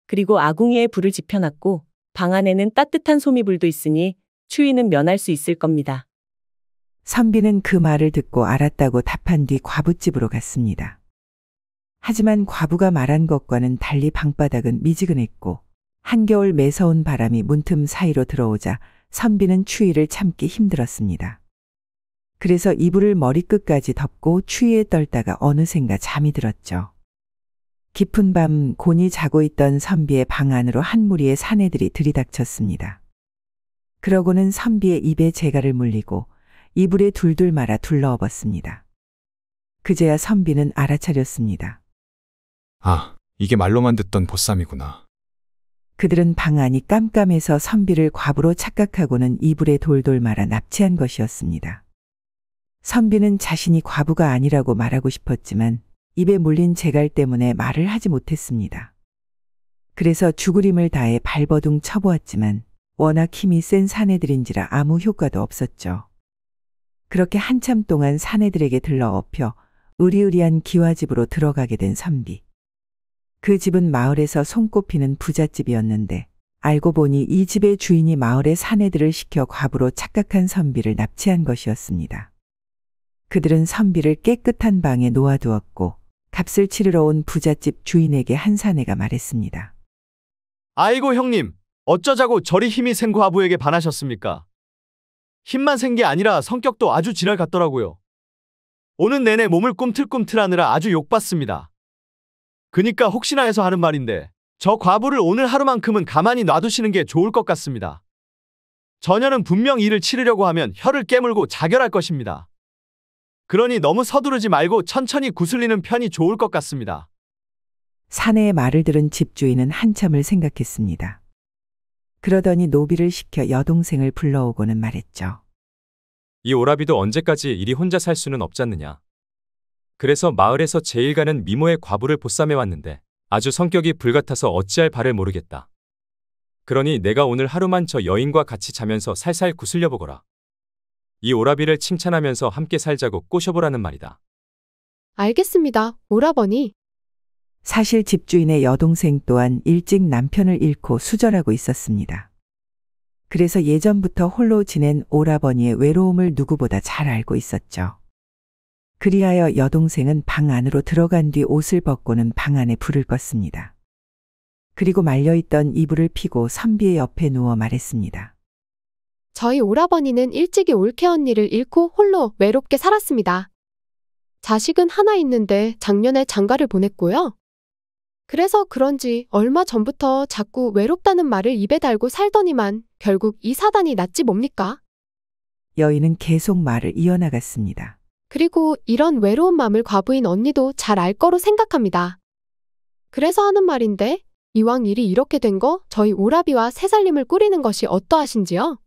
그리고 아궁이에 불을 지펴놨고 방 안에는 따뜻한 소미불도 있으니 추위는 면할 수 있을 겁니다. 선비는 그 말을 듣고 알았다고 답한 뒤 과부집으로 갔습니다. 하지만 과부가 말한 것과는 달리 방바닥은 미지근했고 한겨울 매서운 바람이 문틈 사이로 들어오자 선비는 추위를 참기 힘들었습니다. 그래서 이불을 머리끝까지 덮고 추위에 떨다가 어느샌가 잠이 들었죠. 깊은 밤 곤히 자고 있던 선비의 방 안으로 한 무리의 사내들이 들이닥쳤습니다. 그러고는 선비의 입에 재갈을 물리고 이불에 둘둘 말아 둘러엎었습니다. 그제야 선비는 알아차렸습니다. 아, 이게 말로만 듣던 보쌈이구나. 그들은 방 안이 깜깜해서 선비를 과부로 착각하고는 이불에 돌돌 말아 납치한 것이었습니다. 선비는 자신이 과부가 아니라고 말하고 싶었지만 입에 물린 재갈 때문에 말을 하지 못했습니다. 그래서 죽으림을 다해 발버둥 쳐보았지만 워낙 힘이 센 사내들인지라 아무 효과도 없었죠. 그렇게 한참 동안 사내들에게 들러 엎혀 으리으리한 기와집으로 들어가게 된 선비. 그 집은 마을에서 손꼽히는 부잣집이었는데 알고 보니 이 집의 주인이 마을의 사내들을 시켜 과부로 착각한 선비를 납치한 것이었습니다. 그들은 선비를 깨끗한 방에 놓아두었고 값을 치르러 온 부잣집 주인에게 한 사내가 말했습니다. 아이고 형님, 어쩌자고 저리 힘이 센 과부에게 반하셨습니까? 힘만 센 게 아니라 성격도 아주 지랄 같더라고요. 오는 내내 몸을 꿈틀꿈틀하느라 아주 욕받습니다. 그니까 혹시나 해서 하는 말인데 저 과부를 오늘 하루만큼은 가만히 놔두시는 게 좋을 것 같습니다. 저녀는 분명 일을 치르려고 하면 혀를 깨물고 자결할 것입니다. 그러니 너무 서두르지 말고 천천히 구슬리는 편이 좋을 것 같습니다. 사내의 말을 들은 집주인은 한참을 생각했습니다. 그러더니 노비를 시켜 여동생을 불러오고는 말했죠. 이 오라비도 언제까지 이리 혼자 살 수는 없잖느냐. 그래서 마을에서 제일 가는 미모의 과부를 보쌈해 왔는데 아주 성격이 불같아서 어찌할 바를 모르겠다. 그러니 내가 오늘 하루만 저 여인과 같이 자면서 살살 구슬려 보거라. 이 오라비를 칭찬하면서 함께 살자고 꼬셔보라는 말이다. 알겠습니다, 오라버니. 사실 집주인의 여동생 또한 일찍 남편을 잃고 수절하고 있었습니다. 그래서 예전부터 홀로 지낸 오라버니의 외로움을 누구보다 잘 알고 있었죠. 그리하여 여동생은 방 안으로 들어간 뒤 옷을 벗고는 방 안에 불을 껐습니다. 그리고 말려있던 이불을 피고 선비의 옆에 누워 말했습니다. 저희 오라버니는 일찍이 올케 언니를 잃고 홀로 외롭게 살았습니다. 자식은 하나 있는데 작년에 장가를 보냈고요. 그래서 그런지 얼마 전부터 자꾸 외롭다는 말을 입에 달고 살더니만 결국 이 사단이 낫지 뭡니까? 여인은 계속 말을 이어나갔습니다. 그리고 이런 외로운 마음을 과부인 언니도 잘 알 거로 생각합니다. 그래서 하는 말인데 이왕 일이 이렇게 된 거 저희 오라비와 새살림을 꾸리는 것이 어떠하신지요?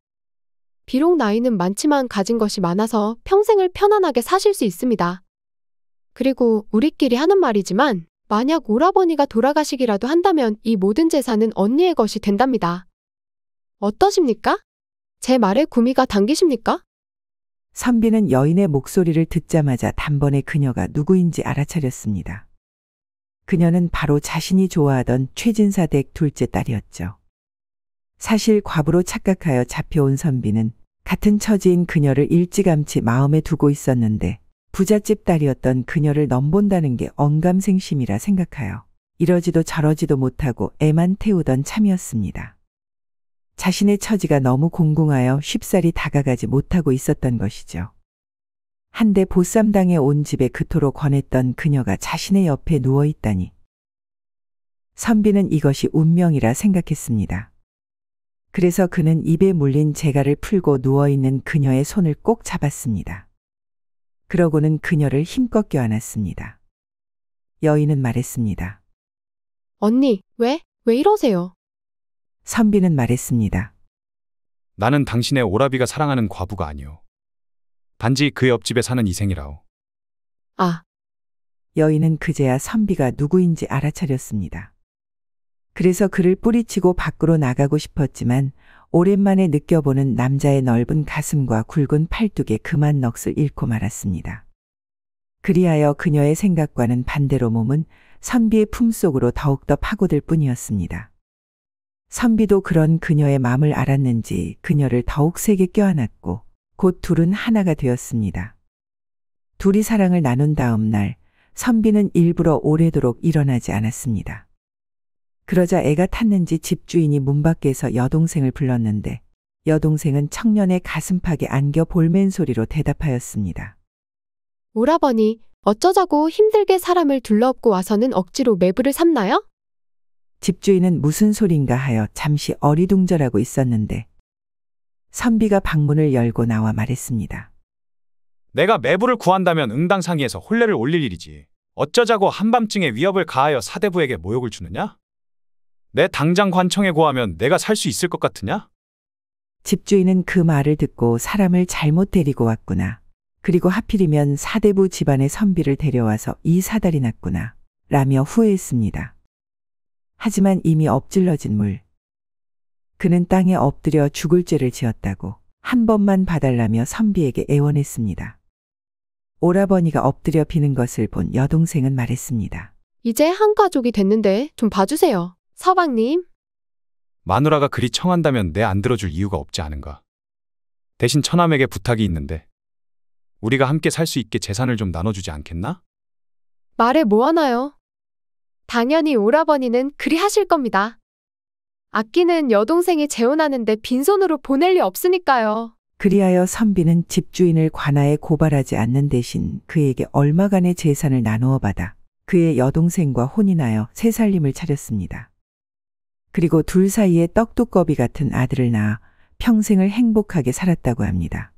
비록 나이는 많지만 가진 것이 많아서 평생을 편안하게 사실 수 있습니다. 그리고 우리끼리 하는 말이지만 만약 오라버니가 돌아가시기라도 한다면 이 모든 재산은 언니의 것이 된답니다. 어떠십니까? 제 말에 구미가 당기십니까? 선비는 여인의 목소리를 듣자마자 단번에 그녀가 누구인지 알아차렸습니다. 그녀는 바로 자신이 좋아하던 최진사 댁 둘째 딸이었죠. 사실 과부로 착각하여 잡혀온 선비는 같은 처지인 그녀를 일찌감치 마음에 두고 있었는데 부잣집 딸이었던 그녀를 넘본다는 게 언감생심이라 생각하여 이러지도 저러지도 못하고 애만 태우던 참이었습니다. 자신의 처지가 너무 공공하여 쉽사리 다가가지 못하고 있었던 것이죠. 한데 보쌈당에 온 집에 그토록 권했던 그녀가 자신의 옆에 누워있다니. 선비는 이것이 운명이라 생각했습니다. 그래서 그는 입에 물린 재갈을 풀고 누워있는 그녀의 손을 꼭 잡았습니다. 그러고는 그녀를 힘껏 껴안았습니다. 여인은 말했습니다. 언니, 왜 이러세요? 선비는 말했습니다. 나는 당신의 오라비가 사랑하는 과부가 아니오. 단지 그 옆집에 사는 이생이라오. 아. 여인은 그제야 선비가 누구인지 알아차렸습니다. 그래서 그를 뿌리치고 밖으로 나가고 싶었지만 오랜만에 느껴보는 남자의 넓은 가슴과 굵은 팔뚝에 그만 넋을 잃고 말았습니다. 그리하여 그녀의 생각과는 반대로 몸은 선비의 품속으로 더욱더 파고들 뿐이었습니다. 선비도 그런 그녀의 마음을 알았는지 그녀를 더욱 세게 껴안았고 곧 둘은 하나가 되었습니다. 둘이 사랑을 나눈 다음 날 선비는 일부러 오래도록 일어나지 않았습니다. 그러자 애가 탔는지 집주인이 문 밖에서 여동생을 불렀는데 여동생은 청년의 가슴팍에 안겨 볼멘 소리로 대답하였습니다. 오라버니, 어쩌자고 힘들게 사람을 둘러엎고 와서는 억지로 매부를 삼나요? 집주인은 무슨 소린가 하여 잠시 어리둥절하고 있었는데 선비가 방문을 열고 나와 말했습니다. 내가 매부를 구한다면 응당상의에서 혼례를 올릴 일이지. 어쩌자고 한밤중에 위협을 가하여 사대부에게 모욕을 주느냐? 내 당장 관청에 고하면 내가 살 수 있을 것 같으냐? 집주인은 그 말을 듣고 사람을 잘못 데리고 왔구나. 그리고 하필이면 사대부 집안의 선비를 데려와서 이 사달이 났구나. 라며 후회했습니다. 하지만 이미 엎질러진 물. 그는 땅에 엎드려 죽을 죄를 지었다고 한 번만 봐달라며 선비에게 애원했습니다. 오라버니가 엎드려 비는 것을 본 여동생은 말했습니다. 이제 한 가족이 됐는데 좀 봐주세요. 서방님. 마누라가 그리 청한다면 내 안 들어줄 이유가 없지 않은가. 대신 처남에게 부탁이 있는데 우리가 함께 살 수 있게 재산을 좀 나눠주지 않겠나? 말해 뭐하나요? 당연히 오라버니는 그리 하실 겁니다. 아끼는 여동생이 재혼하는데 빈손으로 보낼 리 없으니까요. 그리하여 선비는 집주인을 관아에 고발하지 않는 대신 그에게 얼마간의 재산을 나누어 받아 그의 여동생과 혼인하여 새 살림을 차렸습니다. 그리고 둘 사이에 떡두꺼비 같은 아들을 낳아 평생을 행복하게 살았다고 합니다.